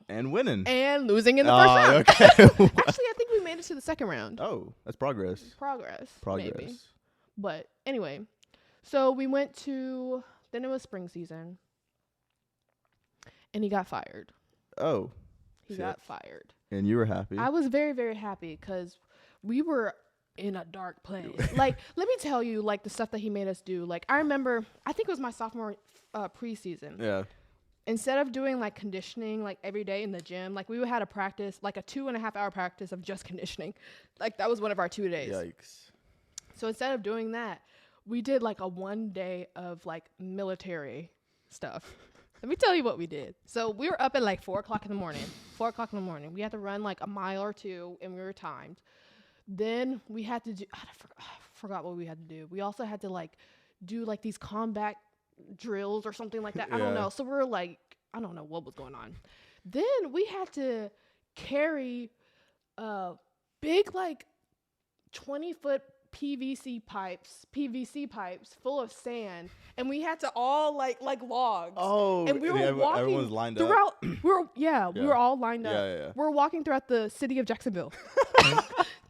and winning. And losing in the first round. Okay. Actually, I think we made it to the second round. Oh, that's progress. Progress. Maybe. But anyway, so we went to, then it was spring season, and he got fired. Oh. He got fired. And you were happy? I was very, very happy because we were in a dark place. Like, let me tell you, like, the stuff that he made us do. Like, I remember, I think it was my sophomore preseason. Yeah. Instead of doing, like, conditioning, like, every day in the gym, like, we had a practice, like, a 2.5-hour practice of just conditioning. Like, that was one of our 2 days. Yikes. So instead of doing that, we did, like, a 1 day of, like, military stuff. Let me tell you what we did. So we were up at, like, 4 o'clock in the morning. 4 o'clock in the morning. We had to run, like, a mile or two, and we were timed. Then we had to do, I forgot what we had to do. We also had to, like, do, like, these combat drills or something like that. I don't know. So we were, like, I don't know what was going on. Then we had to carry big, like, 20-foot PVC pipes full of sand, and we had to all like logs. Oh, and we were walking everyone's lined throughout. We were all lined up. Yeah. We were walking throughout the city of Jacksonville,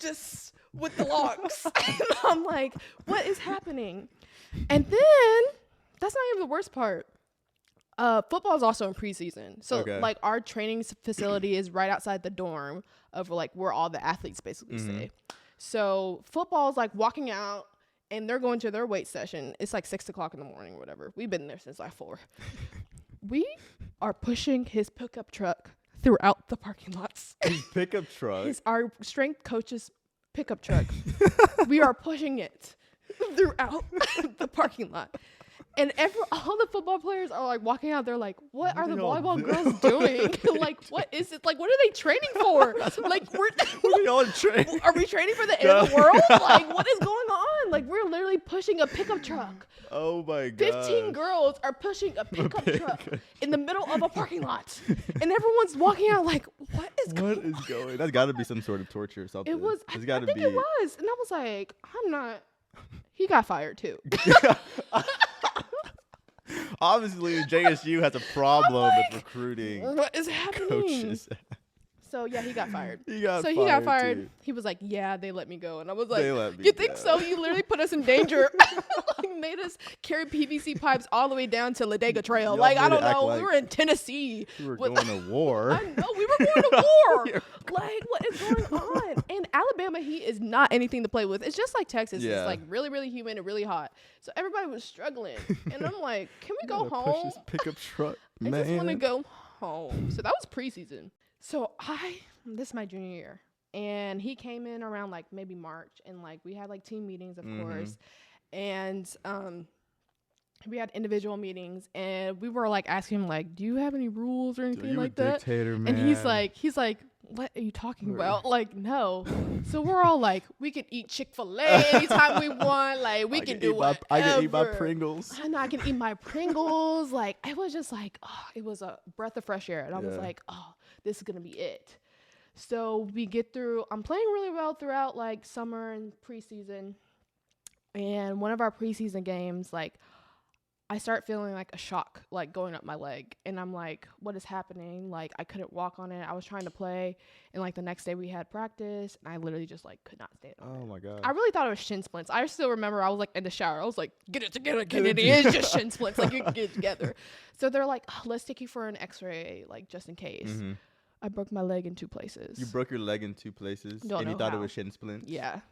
just with the logs. And I'm like, what is happening? And then that's not even the worst part. Football is also in preseason, so like our training facility is right outside the dorm of like where all the athletes basically stay. So football's like walking out and they're going to their weight session. It's like 6 o'clock in the morning or whatever. We've been there since like 4. We are pushing his pickup truck throughout the parking lots. His pickup truck? Our strength coach's pickup truck. We are pushing it throughout the parking lot. And all the football players are like walking out. They're like, "What are the volleyball girls doing? Like, what is it? Like, what are they training for? Like, are we training for the end of the world? Like, what is going on? Like, we're literally pushing a pickup truck. Oh my god! 15 girls are pushing a pickup truck in the middle of a parking lot, and everyone's walking out like, what is going on? That's got to be some sort of torture or something. It was. I think it was, and I was like, I'm not. He got fired too. Obviously, JSU has a problem with recruiting. What is happening? Coaches. So yeah, he got fired. He got fired. Too. He was like, "Yeah, they let me go," and I was like, "You think so? You literally put us in danger. Like, made us carry PVC pipes all the way down to Ladega Trail. Y'all like, I don't know. We were in Tennessee. We were going to war. I know we were going to war. Like, what is going on? And Alabama heat is not anything to play with. It's just like Texas. Yeah. It's like really, really humid and really hot. So everybody was struggling, and I'm like, "Can we go home?" Push this pickup truck, man. I just want to go home. So that was preseason. So this is my junior year, and he came in around like maybe March, and like we had like team meetings, of course, and we had individual meetings, and we were like asking him like, "Do you have any rules or anything like that?" Dictator, man. And he's like, what are you talking about? Like, no. So we're all like, we can eat Chick-fil-A anytime we want. Like, we can do whatever. I can eat my Pringles. I know I can eat my Pringles. Like, it was just like, it was a breath of fresh air. And I was like, this is going to be it. So we get through. I'm playing really well throughout, like, summer and preseason. And one of our preseason games, like, I start feeling like a shock, like going up my leg. And I'm like, what is happening? Like, I couldn't walk on it. I was trying to play. And like the next day we had practice and I literally just like could not stand on it. Oh my God. I really thought it was shin splints. I still remember I was like in the shower. I was like, get it together. It is just shin splints. Like, you can get it together. So they're like, let's take you for an x-ray, like just in case. Mm-hmm. I broke my leg in 2 places. You broke your leg in 2 places? And you thought it was shin splints? Yeah.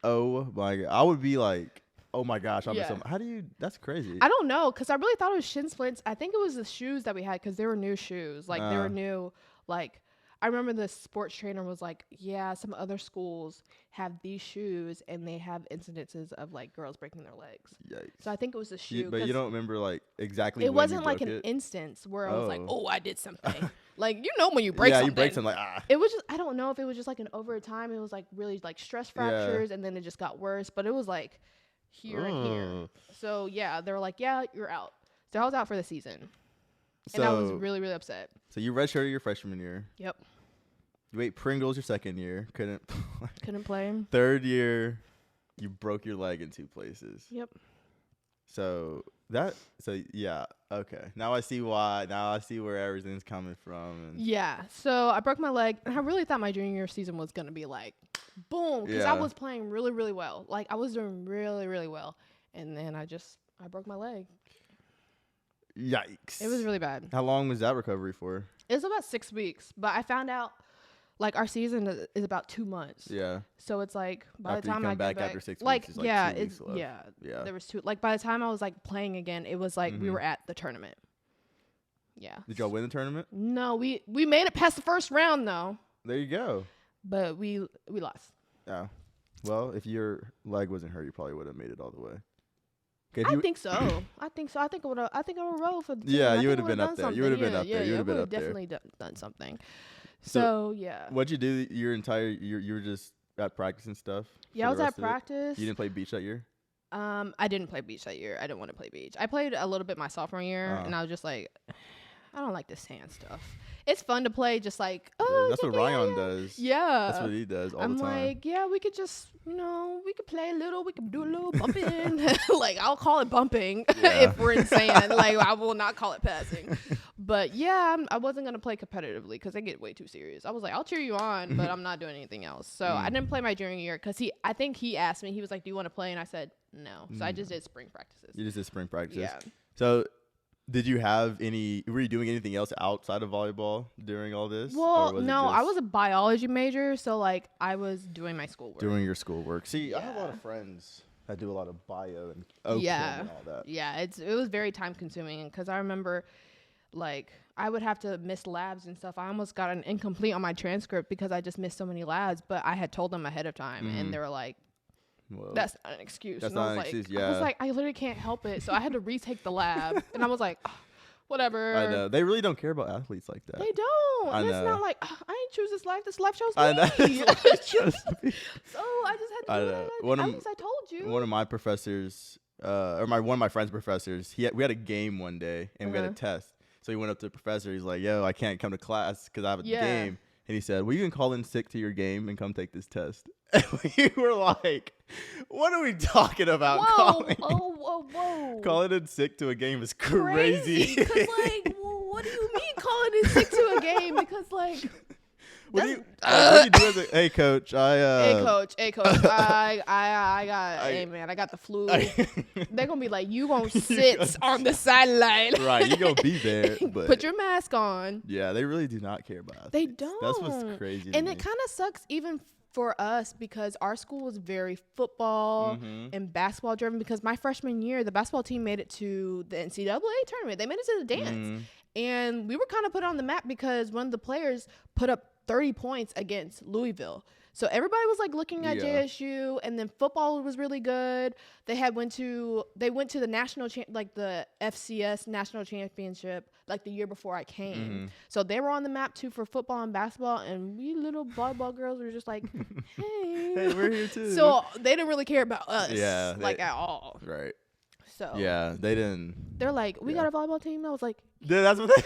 Oh my God. I would be like, oh my gosh, how do you, that's crazy. I don't know, because I really thought it was shin splints. I think it was the shoes that we had, because they were new shoes. Like, they were new, like, I remember the sports trainer was like, yeah, some other schools have these shoes, and they have incidences of, like, girls breaking their legs. Yikes. So I think it was the shoe. But you don't remember, like, exactly it when wasn't you like broke an it? Instance where I was like, oh, I did something. Like, you know when you break something. Yeah, you break something, like, It was just, I don't know if it was just, like, over time. It was, like, really, like, stress fractures, and then it just got worse. But it was, like, here and here. So yeah, they were like, yeah, you're out. So I was out for the season. And I was really, really upset. So you redshirted your freshman year. Yep. You ate Pringles your second year. Couldn't play. Third year, you broke your leg in 2 places. Yep. So yeah, okay. Now I see why. Now I see where everything's coming from. And yeah. So I broke my leg, and I really thought my junior year season was gonna be like, boom, because I was playing really, really well. Like, I was doing really, really well, and then I broke my leg. Yikes! It was really bad. How long was that recovery for? It was about 6 weeks, but I found out, like, our season is about 2 months. Yeah. So it's like by after the time I come get back after 6 like, weeks, it's yeah, like 2 weeks left. Yeah. There was 2. Like, by the time I was like playing again, it was like we were at the tournament. Yeah. Did y'all win the tournament? No, we made it past the first round though. There you go. But we lost. Yeah. Well, if your leg wasn't hurt, you probably would have made it all the way. I think so. I think I would have rolled for the team. Yeah, you would have been up there. You would have been up there. You would have been up there. Definitely done something. So yeah. What'd you do your entire year? You were just at practice and stuff? Yeah, I was at practice. You didn't play beach that year? I didn't play beach that year. I didn't want to play beach. I played a little bit my sophomore year, and I was just like, I don't like this sand stuff. It's fun to play, just like, that's what Ryan does. Yeah. That's what he does all the time. I'm like, yeah, we could just, we could play a little. We could do a little bumping. Like, I'll call it bumping if we're in sand. Like, I will not call it passing. But, yeah, I wasn't going to play competitively because they get way too serious. I was like, I'll cheer you on, but I'm not doing anything else. So I didn't play my junior year because I think he asked me. He was like, do you want to play? And I said, no. So I just did spring practices. You just did spring practices? Yeah. So were you doing anything else outside of volleyball during all this? Well, no, I was a biology major, so like I was doing my schoolwork. Doing your schoolwork. See, I have a lot of friends that do a lot of bio and and all that. Yeah, it was very time consuming because I remember like I would have to miss labs and stuff. I almost got an incomplete on my transcript because I just missed so many labs, but I had told them ahead of time and they were like, well, that's not an excuse. That's and not an excuse, yeah. I was like, I literally can't help it. So I had to retake the lab. And I was like, whatever. I know. They really don't care about athletes like that. They don't. I know. It's not like, I didn't choose this life. This life chose me. I know. So I just had to do it. At least I told you. One of my professors, one of my friend's professors, we had a game one day and we had a test. So he went up to the professor. He's like, yo, I can't come to class because I have a game. And he said, well, you can call in sick to your game and come take this test. And we were like, what are we talking about? Whoa. Calling in sick to a game is crazy. Because, like, what do you mean calling in sick to a game? Because, like... What do you do as a... Hey, coach. Hey, coach. I got the flu. They're going to be like, you going to sit on the sideline. Right. You going to be there. But put your mask on. Yeah, they really do not care about athletes. They don't. That's what's crazy. And it kind of sucks even for us because our school was very football and basketball driven because my freshman year, the basketball team made it to the NCAA tournament. They made it to the dance. And we were kind of put on the map because one of the players put up 30 points against Louisville. So everybody was like looking at JSU, and then football was really good. They went to the the FCS national championship like the year before I came. So they were on the map too for football and basketball, and we little volleyball girls were just like, hey, we're here too. So they didn't really care about us, at all. Right. So they didn't. They're like, we got a volleyball team. I was like, yeah, that's what they.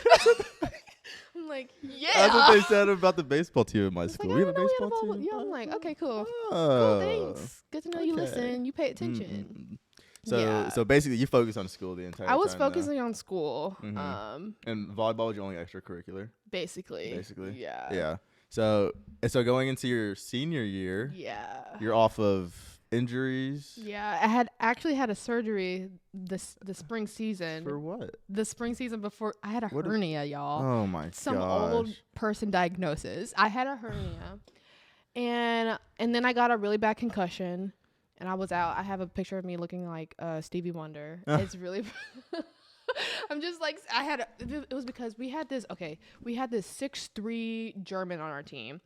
I'm like, yeah. That's what they said about the baseball team in my school. Like, we have a baseball team. Yeah, I'm like, okay, cool. Cool, thanks. Good to know you listen. You pay attention. So basically, you focus on school the entire time. I was focusing on school. And volleyball was your only extracurricular. Basically. Yeah. Yeah. So going into your senior year. Yeah. You're off of injuries. Yeah, I had actually had a surgery the spring season. For what? The spring season before, I had a hernia, y'all. Oh my god. Some old person diagnosis. I had a hernia, and then I got a really bad concussion, and I was out. I have a picture of me looking like Stevie Wonder. It's really. I'm just like, it was because we had this 6'3" German on our team.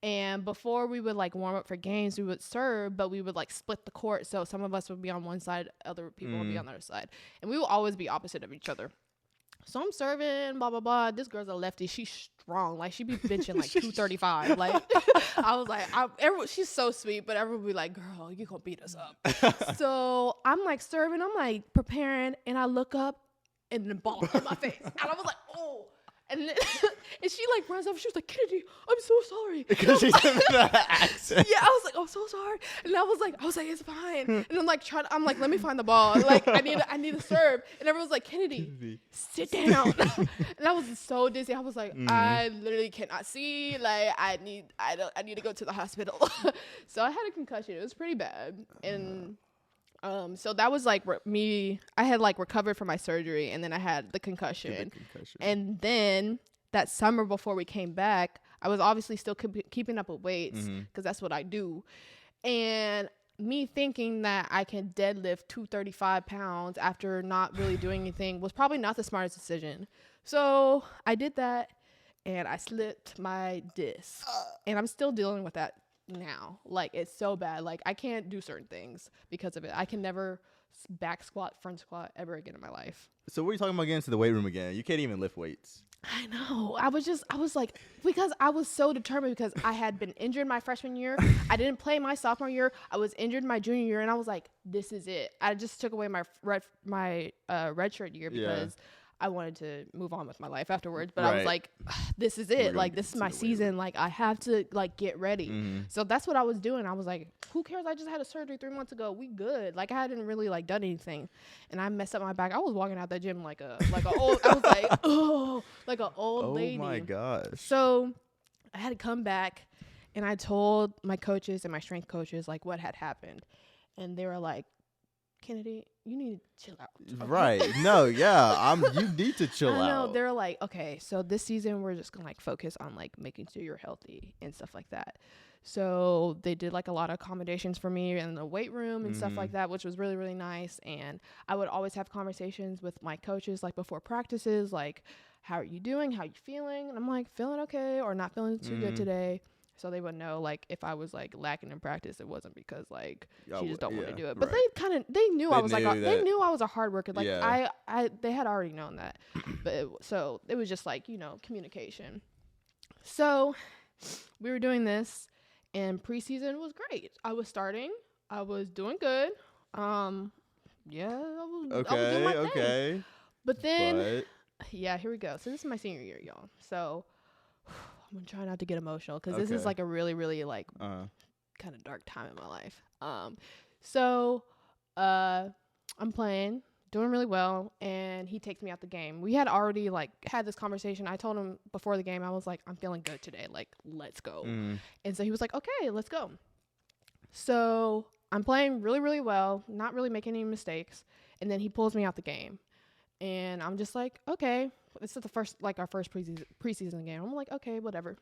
And before we would like warm up for games, we would serve, but we would like split the court. So some of us would be on one side, other people would be on the other side. And we will always be opposite of each other. So I'm serving, blah, blah, blah. This girl's a lefty. She's strong. Like, she be benching like 235. Like, I was like, she's so sweet, but everyone would be like, girl, you gonna beat us up. So I'm like serving, I'm like preparing, and I look up and the ball in my face. And I was like, oh. And then, and she like runs up. She was like, Kennedy, I'm so sorry. Because she's in that accent. Yeah, I was like, I'm so sorry. And I was like, it's fine. And I'm like, let me find the ball. Like, I need to serve. And everyone's like, Kennedy, sit down. And I was so dizzy. I was like, I literally cannot see. Like, I need to go to the hospital. So I had a concussion. It was pretty bad. And so that was like me. I had like recovered from my surgery, and then I had the concussion. And then that summer before we came back, I was obviously still keeping up with weights because that's what I do. And me thinking that I can deadlift 235 pounds after not really doing anything was probably not the smartest decision. So I did that, and I slipped my disc, and I'm still dealing with that now. Like, it's so bad. Like, I can't do certain things because of it. I can never back squat, front squat ever again in my life. So what are you talking about getting to the weight room again? You can't even lift weights. I know. I was like, because I was so determined, because I had been injured my freshman year. I didn't play my sophomore year. I was injured my junior year, and I was like, this is it. I just took away my redshirt year because I wanted to move on with my life afterwards, but I was like, this is it. Like, this is my season. Like, I have to like get ready. So that's what I was doing. I was like, who cares? I just had a surgery 3 months ago. We good. Like, I hadn't really like done anything, and I messed up my back. I was walking out that gym like a old. I was like, oh, like an old lady. Oh my gosh. So I had to come back, and I told my coaches and my strength coaches like what had happened, and they were like, Kennedy, you need to chill out. Okay? Right. No, yeah. You need to chill out. No, they're like, okay, so this season we're just gonna like focus on like making sure you're healthy and stuff like that. So they did like a lot of accommodations for me in the weight room and stuff like that, which was really, really nice. And I would always have conversations with my coaches like before practices, like, how are you doing? How are you feeling? And I'm like, feeling okay or not feeling too good today. So they would know, like, if I was like lacking in practice, it wasn't because like she just don't want to do it. But they knew I was they knew I was a hard worker. Like they had already known that. But so it was just like, communication. So we were doing this, and preseason was great. I was starting. I was doing good. I was doing my thing. But then here we go. So this is my senior year, y'all. So I'm gonna try not to get emotional because this is like a really, really like kind of dark time in my life. So I'm playing, doing really well, and he takes me out the game. We had already like had this conversation. I told him before the game, I was like, I'm feeling good today. Like, let's go. And so he was like, okay, let's go. So I'm playing really, really well, not really making any mistakes. And then he pulls me out the game, and I'm just like, okay. This is our first preseason game. I'm like, okay, whatever.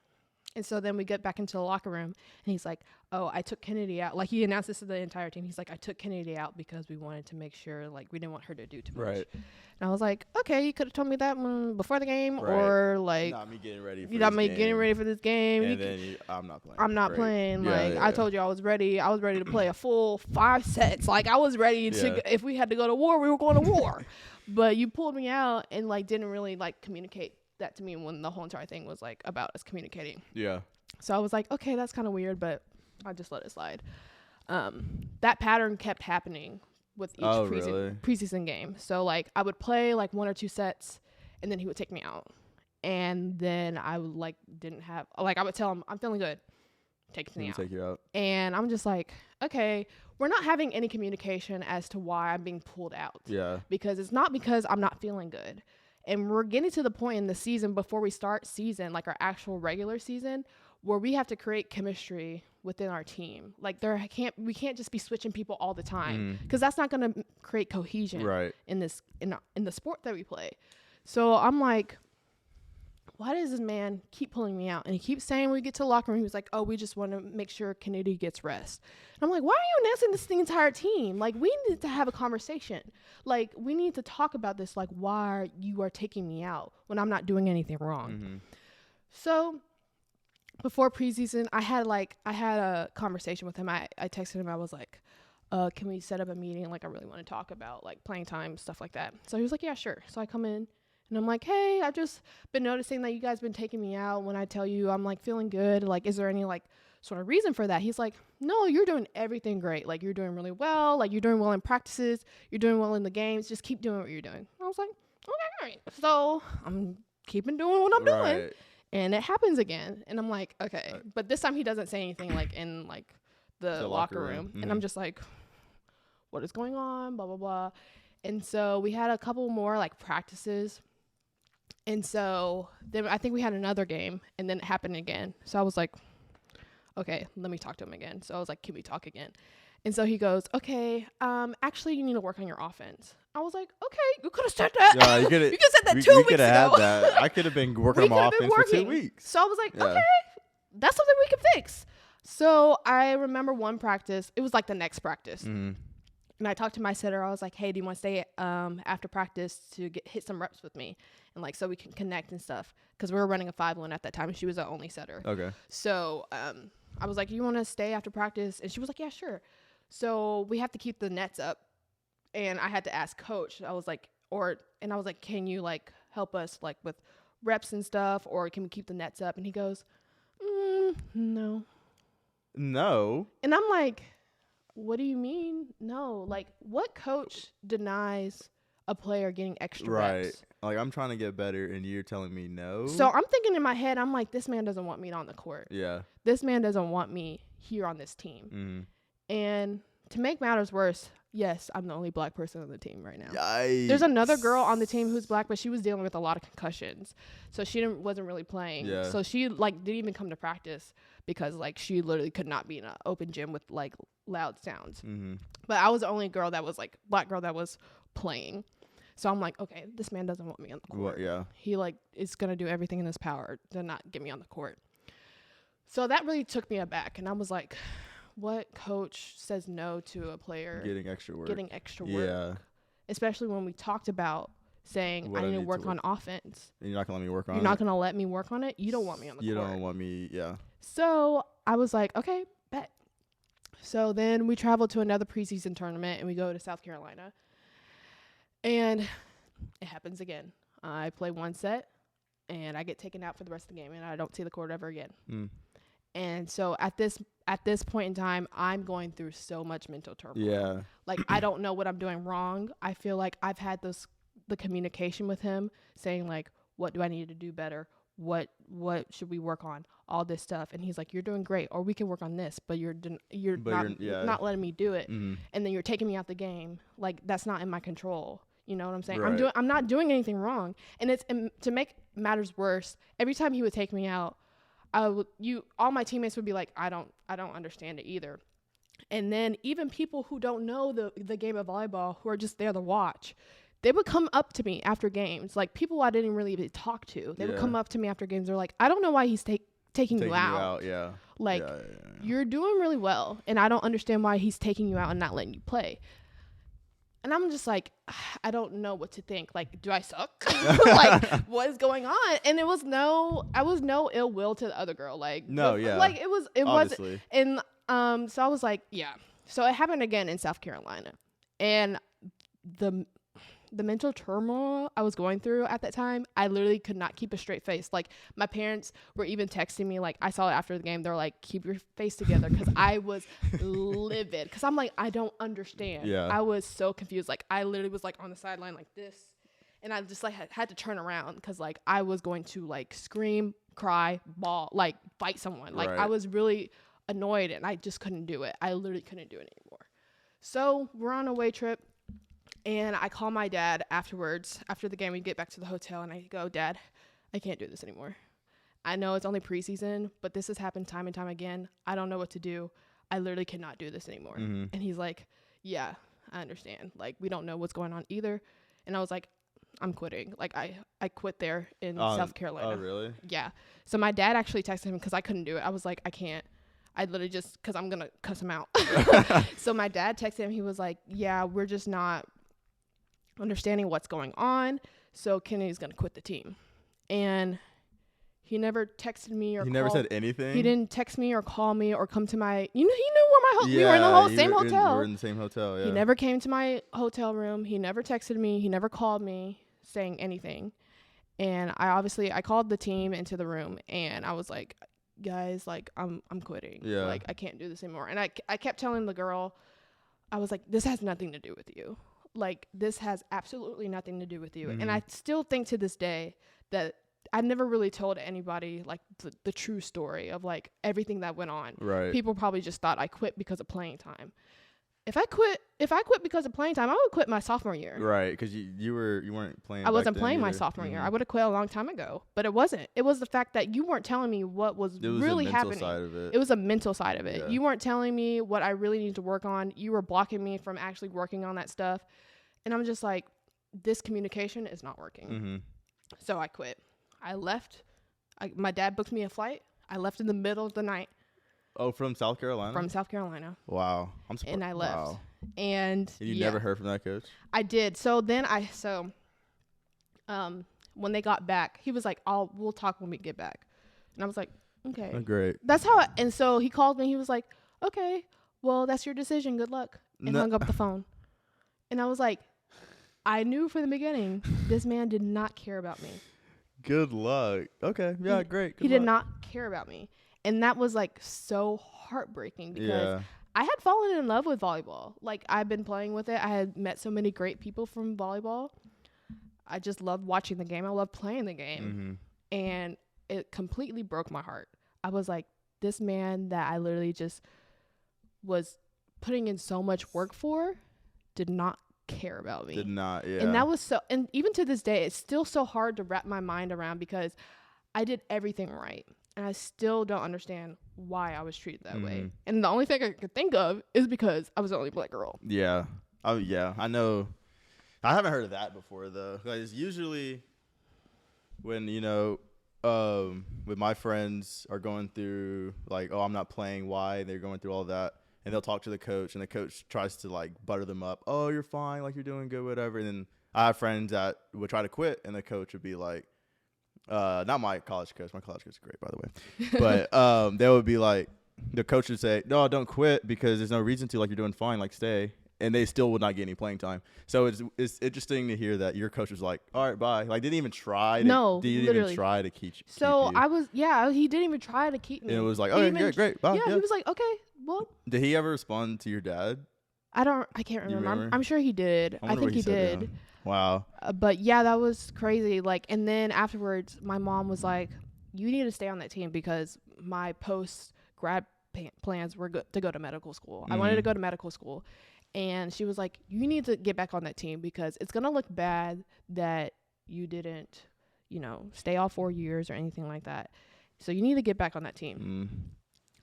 And so then we get back into the locker room, and he's like, oh, I took Kennedy out. Like, he announced this to the entire team. He's like, I took Kennedy out because we wanted to make sure, like, we didn't want her to do too much. Right. And I was like, okay, you could have told me that before the game, or, like, not me getting ready for getting ready for this game. And then I'm not playing. I'm not playing. I told you I was ready. I was ready to play a full 5 sets. Like, I was ready to, if we had to go to war, we were going to war. But you pulled me out and, like, didn't really, like, communicate that to me when the whole entire thing was, like, about us communicating. Yeah. So I was like, okay, that's kind of weird, but I just let it slide. That pattern kept happening with each preseason game. So, like, I would play, like, 1 or 2 sets, and then he would take me out. And then I would, like, I would tell him, I'm feeling good. Takes me out. Take you out. And I'm just like, okay, we're not having any communication as to why I'm being pulled out. Yeah. Because it's not because I'm not feeling good. And we're getting to the point in the season before we start season, like our actual regular season, where we have to create chemistry within our team. Like, we can't just be switching people all the time, because that's not going to create cohesion in the sport that we play. So I'm like, why does this man keep pulling me out? And he keeps saying when we get to the locker room, he was like, oh, we just want to make sure Kennedy gets rest. And I'm like, why are you announcing this the entire team? Like, we need to have a conversation. Like, we need to talk about this, like, why you are taking me out when I'm not doing anything wrong. So before preseason, I had a conversation with him. I texted him. I was like, can we set up a meeting? Like, I really want to talk about, like, playing time, stuff like that. So he was like, yeah, sure. So I come in. And I'm like, hey, I've just been noticing that you guys been taking me out when I tell you I'm, like, feeling good. Like, is there any, like, sort of reason for that? He's like, no, you're doing everything great. Like, you're doing really well. Like, you're doing well in practices. You're doing well in the games. Just keep doing what you're doing. I was like, okay, all right. So I'm keeping doing what I'm doing. And it happens again. And I'm like, okay. But this time he doesn't say anything, like, in, like, the locker room. And I'm just like, what is going on? Blah, blah, blah. And so we had a couple more, like, practices. And so then I think we had another game, and then it happened again. So I was like, okay, let me talk to him again. So I was like, can we talk again? And so he goes, okay, actually, you need to work on your offense. I was like, okay, you could have said that. Yeah, you could have said that 2 weeks ago. We could have had that. I could have been working on my offense for 2 weeks. So I was like, okay, that's something we can fix. So I remember one practice. It was like the next practice. And I talked to my setter. I was like, hey, do you want to stay after practice to hit some reps with me? And, like, so we can connect and stuff. Because we were running a 5-1 at that time, and she was the only setter. Okay. So I was like, you want to stay after practice? And she was like, yeah, sure. So we have to keep the nets up. And I had to ask coach. I was like, can you, like, help us, like, with reps and stuff? Or can we keep the nets up? And he goes, no. No. And I'm like, what do you mean? No. Like, what coach denies a player getting extra reps? Like, I'm trying to get better, and you're telling me no? So I'm thinking in my head, I'm like, this man doesn't want me on the court. Yeah. This man doesn't want me here on this team. And to make matters worse, yes, I'm the only black person on the team right now. Yikes. There's another girl on the team who's black, but she was dealing with a lot of concussions. So she wasn't really playing. Yeah. So she, like, didn't even come to practice because, like, she literally could not be in an open gym with, like, loud sounds. But I was the only girl that was, like, black girl that was playing. So I'm like, okay, this man doesn't want me on the court. Yeah. He, like, is going to do everything in his power to not get me on the court. So that really took me aback. And I was like, what coach says no to a player getting extra work? Yeah. Especially when we talked about saying I need to work on offense. And you're not going to let me work on it? You're not going to let me work on it? You don't want me on the court. You don't want me, yeah. So I was like, okay, bet. So then we traveled to another preseason tournament, and we go to South Carolina. And it happens again. I play one set, and I get taken out for the rest of the game, and I don't see the court ever again. And so at this point in time, I'm going through so much mental turmoil. Yeah. Like, I don't know what I'm doing wrong. I feel like I've had the communication with him saying, like, what do I need to do better? What should we work on? All this stuff. And he's like, you're doing great, or we can work on this, but you're not letting me do it. And then you're taking me out the game. Like, that's not in my control. You know what I'm saying? Right. I'm not doing anything wrong. And it's to make matters worse, every time he would take me out, all my teammates would be like, I don't understand it either. And then even people who don't know the game of volleyball, who are just there to watch, they would come up to me after games, like people I didn't really even talk to. They would come up to me after games. They're like, I don't know why he's taking you out. Yeah. Like, you're doing really well, and I don't understand why he's taking you out and not letting you play. And I'm just like, I don't know what to think. Like, do I suck? Like, what is going on? And I was no ill will to the other girl. Like, like it wasn't. And so I was like, yeah. So it happened again in South Carolina, and the mental turmoil I was going through at that time, I literally could not keep a straight face. Like, my parents were even texting me, like, I saw it after the game. They're like, keep your face together, because I was livid. Because I'm like, I don't understand. Yeah. I was so confused. Like, I literally was, like, on the sideline like this. And I just, like, had to turn around because, like, I was going to, like, scream, cry, bawl, like, fight someone. Like, I was really annoyed, and I just couldn't do it. I literally couldn't do it anymore. So we're on a away trip. And I call my dad afterwards, after the game. We get back to the hotel, and I go, Dad, I can't do this anymore. I know it's only preseason, but this has happened time and time again. I don't know what to do. I literally cannot do this anymore. Mm-hmm. And he's like, yeah, I understand. Like, we don't know what's going on either. And I was like, I'm quitting. Like, I quit there in South Carolina. Oh, really? Yeah. So my dad actually texted him because I couldn't do it. I was like, I can't. I literally just, because I'm going to cuss him out. So my dad texted him. He was like, yeah, we're just not understanding what's going on, so Kennedy's gonna quit the team. And he never texted me or never said anything. He didn't text me or call me or come to my, he knew where we were in the same hotel. We were in the same hotel. Yeah. He never came to my hotel room. He never texted me. He never called me saying anything. And I called the team into the room, and I was like, guys, like, I'm quitting. Yeah. Like, I can't do this anymore. And I kept telling the girl, I was like, this has nothing to do with you. Like, this has absolutely nothing to do with you. Mm-hmm. And I still think to this day that I've never really told anybody, like, the true story of, like, everything that went on. Right. People probably just thought I quit because of playing time. If I quit because of playing time, I would quit my sophomore year. Right, because you weren't playing. I wasn't playing my sophomore year. I would have quit a long time ago, but it wasn't. It was the fact that you weren't telling me what was really happening. Side of it. It was a mental side of it. Yeah. You weren't telling me what I really needed to work on. You were blocking me from actually working on that stuff, and I'm just like, this communication is not working. Mm-hmm. So I quit. I left. My dad booked me a flight. I left in the middle of the night. Oh, from South Carolina? From South Carolina. Wow. I'm surprised. And I left. Wow. And you never heard from that coach? I did. So then when they got back, he was like, we'll talk when we get back. And I was like, okay. Oh, great. That's how and so he called me. He was like, okay, well, that's your decision. Good luck. And hung up the phone. And I was like, I knew from the beginning, this man did not care about me. Good luck. Okay. Yeah, great. He did not care about me. And that was, like, so heartbreaking because I had fallen in love with volleyball. Like, I've been playing with it. I had met so many great people from volleyball. I just loved watching the game. I loved playing the game. Mm-hmm. And it completely broke my heart. I was like, this man that I literally just was putting in so much work for did not care about me. Did not, yeah. And that was so, and even to this day, it's still so hard to wrap my mind around because I did everything right. And I still don't understand why I was treated that way. And the only thing I could think of is because I was the only black girl. Yeah. Oh, yeah. I know. I haven't heard of that before, though. Because usually when, when my friends are going through, like, oh, I'm not playing, why? They're going through all that. And they'll talk to the coach, and the coach tries to, like, butter them up. Oh, you're fine. Like, you're doing good, whatever. And then I have friends that would try to quit, and the coach would be like, not my college coach. My college coach is great, by the way. But they would be like, the coach would say, no, don't quit because there's no reason to. Like, you're doing fine. Like, stay. And they still would not get any playing time. So it's interesting to hear that your coach was like, all right, bye. Like, didn't even try to keep you. So he didn't even try to keep me. And it was like, okay, great, bye. Yeah, he was like, okay, well. Did he ever respond to your dad? I can't remember. I'm sure he did. I think he did. Wow. But yeah, that was crazy. Like, and then afterwards, my mom was like, you need to stay on that team because my post-grad plans were to go to medical school. I wanted to go to medical school. And she was like, you need to get back on that team because it's going to look bad that you didn't, stay all 4 years or anything like that. So you need to get back on that team.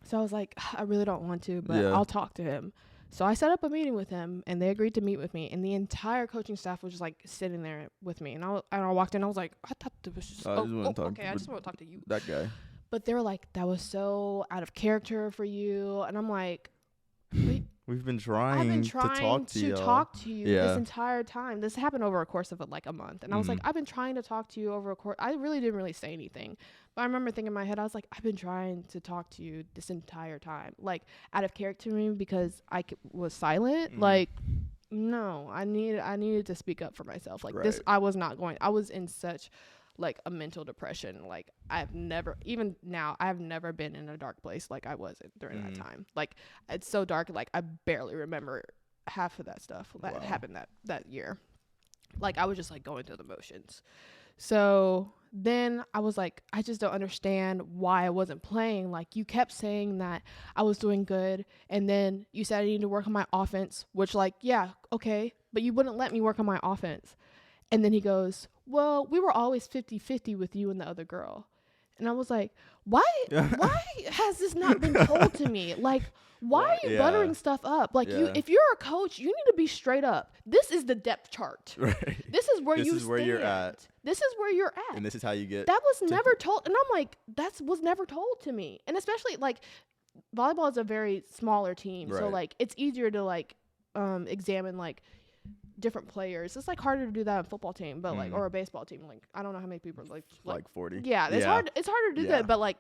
So I was like, I really don't want to, but I'll talk to him. So I set up a meeting with him, and they agreed to meet with me. And the entire coaching staff was just, like, sitting there with me. And I walked in, I was like, I thought this was just, okay, I just want to talk to you. That guy. But they're like, that was so out of character for you. And I'm like, wait, I've been trying to talk to you this entire time. This happened over a course of like a month. And I was like, I've been trying to talk to you over a course. I really didn't really say anything. But I remember thinking in my head, I was like, I've been trying to talk to you this entire time. Like, out of character to me because I was silent. Like, no, I needed to speak up for myself. Like, this, I was in such like a mental depression. Like, even now, I've never been in a dark place like I was during that time. Like, it's so dark, like I barely remember half of that stuff that happened that year. Like, I was just like going through the motions. So then I was like, I just don't understand why I wasn't playing. Like, you kept saying that I was doing good, and then you said I needed to work on my offense, which, like, yeah, okay, but you wouldn't let me work on my offense. And then he goes, well, we were always 50-50 with you and the other girl. And I was like, why has this not been told to me? Like, why are you buttering stuff up? Like, if you're a coach, you need to be straight up. This is the depth chart. Right. This is where you stand. This is where you're at. This is where you're at. And this is how you get. That was never told. And I'm like, that was never told to me. And especially, like, volleyball is a very smaller team. Right. So, like, it's easier to, like, examine, like, different players. It's like harder to do that on a football team, but like, or a baseball team. Like, I don't know how many people like 40. Yeah, it's hard. It's harder to do that. But like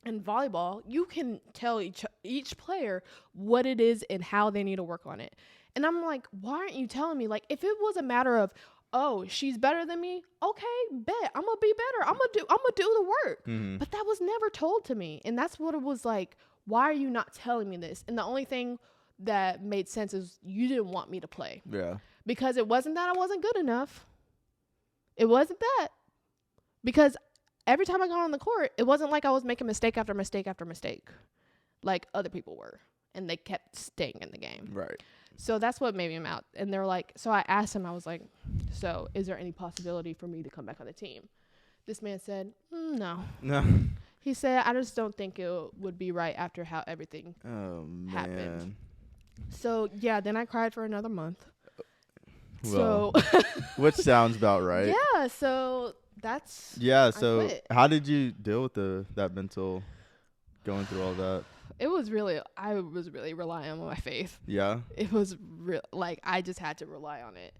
in volleyball, you can tell each player what it is and how they need to work on it. And I'm like, why aren't you telling me? Like, if it was a matter of, oh, she's better than me, okay, bet I'm gonna be better. I'm gonna do the work. But that was never told to me, and that's what it was like. Why are you not telling me this? And the only thing that made sense is you didn't want me to play. Yeah. Because it wasn't that I wasn't good enough. It wasn't that. Because every time I got on the court, it wasn't like I was making mistake after mistake after mistake, like other people were, and they kept staying in the game. Right. So that's what made me out. And they're like, so I asked him, I was like, so is there any possibility for me to come back on the team? This man said, no. No. He said, I just don't think it would be right after how everything happened. So, yeah, then I cried for another month. Well, which sounds about right. Yeah, so that's... Yeah, so how did you deal with that mental, going through all that? I was really relying on my faith. Yeah? It was like, I just had to rely on it.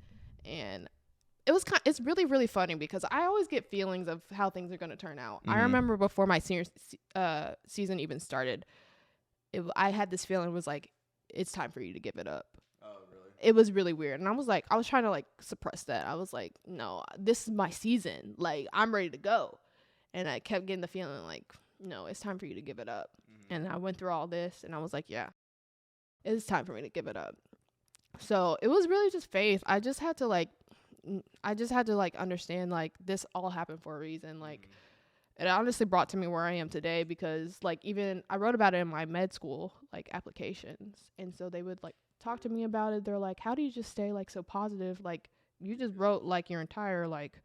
And it's really, really funny because I always get feelings of how things are going to turn out. I remember before my senior season even started, I had this feeling, it was like, it's time for you to give it up. It was really weird. And I was trying to like suppress that. I was like, no, this is my season. Like, I'm ready to go. And I kept getting the feeling like, no, it's time for you to give it up. And I went through all this and I was like, yeah, it's time for me to give it up. So it was really just faith. I just had to like understand like this all happened for a reason. Like, it honestly brought to me where I am today because like even I wrote about it in my med school like applications. And so they would like talk to me about it. They're like, how do you just stay like so positive? Like, you just wrote like your entire like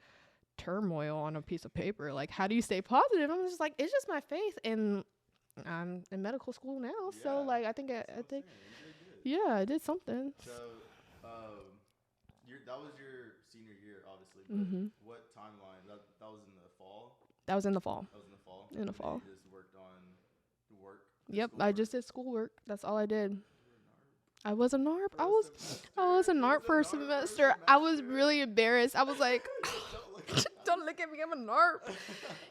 turmoil on a piece of paper. Like, how do you stay positive? I'm just like, it's just my faith, and I'm in medical school now. Yeah, so like I think I did something. So that was your senior year, obviously, but what timeline? That was in the fall? That was in the fall. In the fall. You just worked on work? Yep, I just did schoolwork. That's all I did. I was a NARP. I was a NARP for a semester. I was really embarrassed. I was like, don't look at me, I'm a NARP.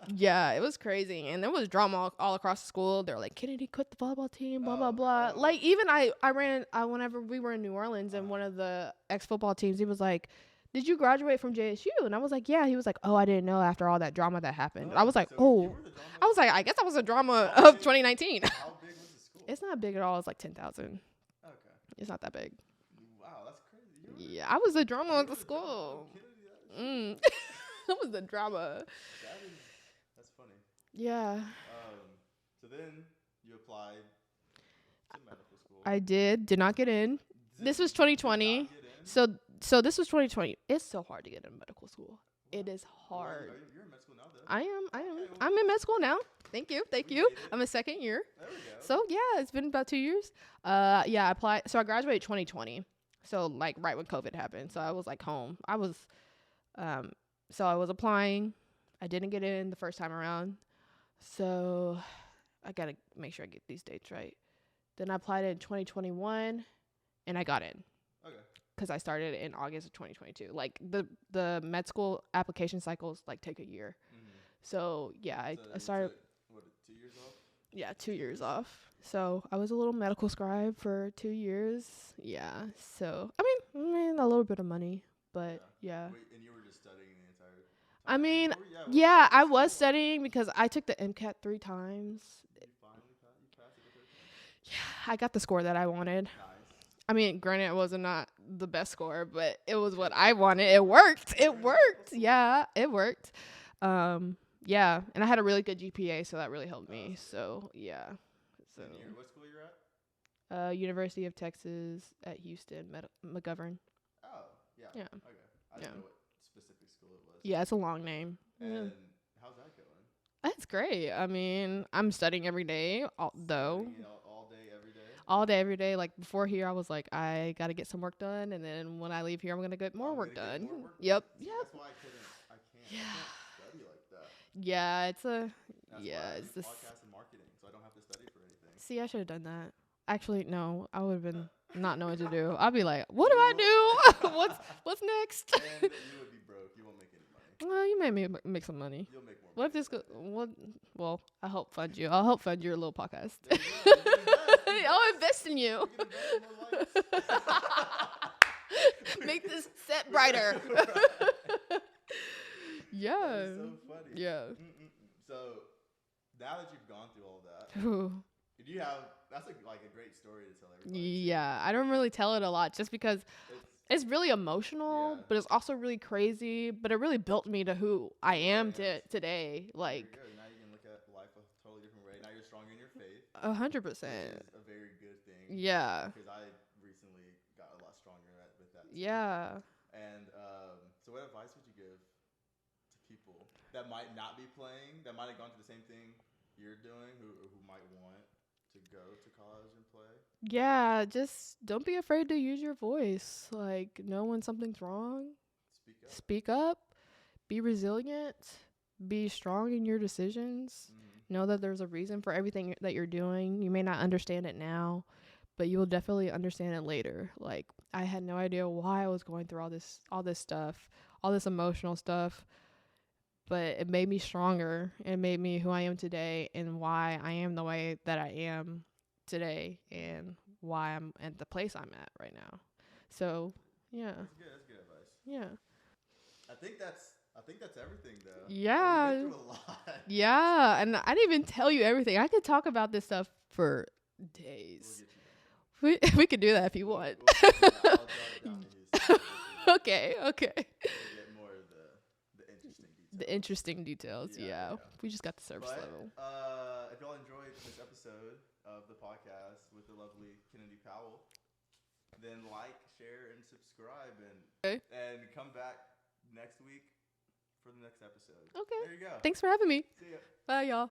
Yeah, it was crazy. And there was drama all across the school. They were like, Kennedy quit the volleyball team, blah, blah, blah. Like, even I whenever we were in New Orleans and one of the ex-football teams, he was like, did you graduate from JSU? And I was like, yeah. He was like, oh, I didn't know after all that drama that happened. I was like, I guess I was a drama of 2019. How big was the school? It's not big at all. It's like 10,000. It's not that big. Wow, that's crazy. Yeah, I was the drama of the school. I was the drama. That's funny. Yeah. So then you applied to medical school. I did not get in. This was 2020. So this was 2020. It's so hard to get into medical school. It is hard. You're in med school now, though. I am. Okay, I'm in med school now. Thank you. I'm a second year. There we go. So yeah, it's been about 2 years. I applied. So I graduated 2020. So like right when COVID happened. So I was like home. I was applying. I didn't get in the first time around. So I got to make sure I get these dates right. Then I applied in 2021 and I got in. Okay. Because I started in August of 2022. Like the med school application cycles like take a year. Mm-hmm. So yeah, I started. Took, 2 years off? Yeah, 2 years off. So I was a little medical scribe for 2 years. Yeah. So I mean a little bit of money, but yeah. Wait, and you were just studying the entire time? I mean, yeah, I was studying because I took the MCAT 3 times. You finally passed it the third time? Yeah, I got the score that I wanted. Nice. I mean, granted, it wasn't not the best score, but it was what I wanted. It worked. It worked. Yeah, it worked. Yeah, and I had a really good GPA, so that really helped me. So yeah. So. What school you're at? University of Texas at Houston, McGovern. Oh, yeah. Yeah. Okay. I didn't know what specific school it was. Yeah, it's a long name. And how's that going? That's great. I mean, I'm studying every day, though. All day, every day? All day, every day. Like, before here, I was like, I got to get some work done. And then when I leave here, I'm going to get more work done. Yep. Yep. That's why I can't study like that. Yeah, it's a... That's it's this... podcast and marketing, so I don't have to study for anything. See, I should have done that. Actually, no. I would have been not knowing what to do. I'd be like, what do I do? What's next? And you would be broke. You won't make any money. Well, you may make some money. You'll make more money. What if this goes... Well, I'll help fund you. I'll help fund your little podcast. I'll invest in you. Make this set brighter. Yeah. That is so funny. Yeah. So, now that you've gone through all that, did you have... That's like a great story to tell everybody. Yeah, I don't really tell it a lot just because it's really emotional, but it's also really crazy. But it really built me to who I am today. Like, now you can look at life a totally different way. Now you're stronger in your faith. 100%. Which is a very good thing. Yeah. Because I recently got a lot stronger with that. Yeah. And so, what advice would you give to people that might not be playing, that might have gone through the same thing you're doing, who might want to go to college and play? Yeah, just don't be afraid to use your voice. Like, know when something's wrong. Speak up. Be resilient. Be strong in your decisions. Mm-hmm. Know that there's a reason for everything that you're doing. You may not understand it now, but you will definitely understand it later. Like, I had no idea why I was going through all this stuff, all this emotional stuff. But it made me stronger. It made me who I am today and why I am the way that I am today and why I'm at the place I'm at right now. So, yeah. That's good advice. Yeah. I think that's everything, though. Yeah. We went through a lot. Yeah, and I didn't even tell you everything. I could talk about this stuff for days. We could do that if you want. Okay. The interesting details, yeah. We just got the surface level. If y'all enjoyed this episode of the podcast with the lovely Kennedy Powell, then like, share, and subscribe, and come back next week for the next episode. Okay. There you go. Thanks for having me. See ya. Bye, y'all.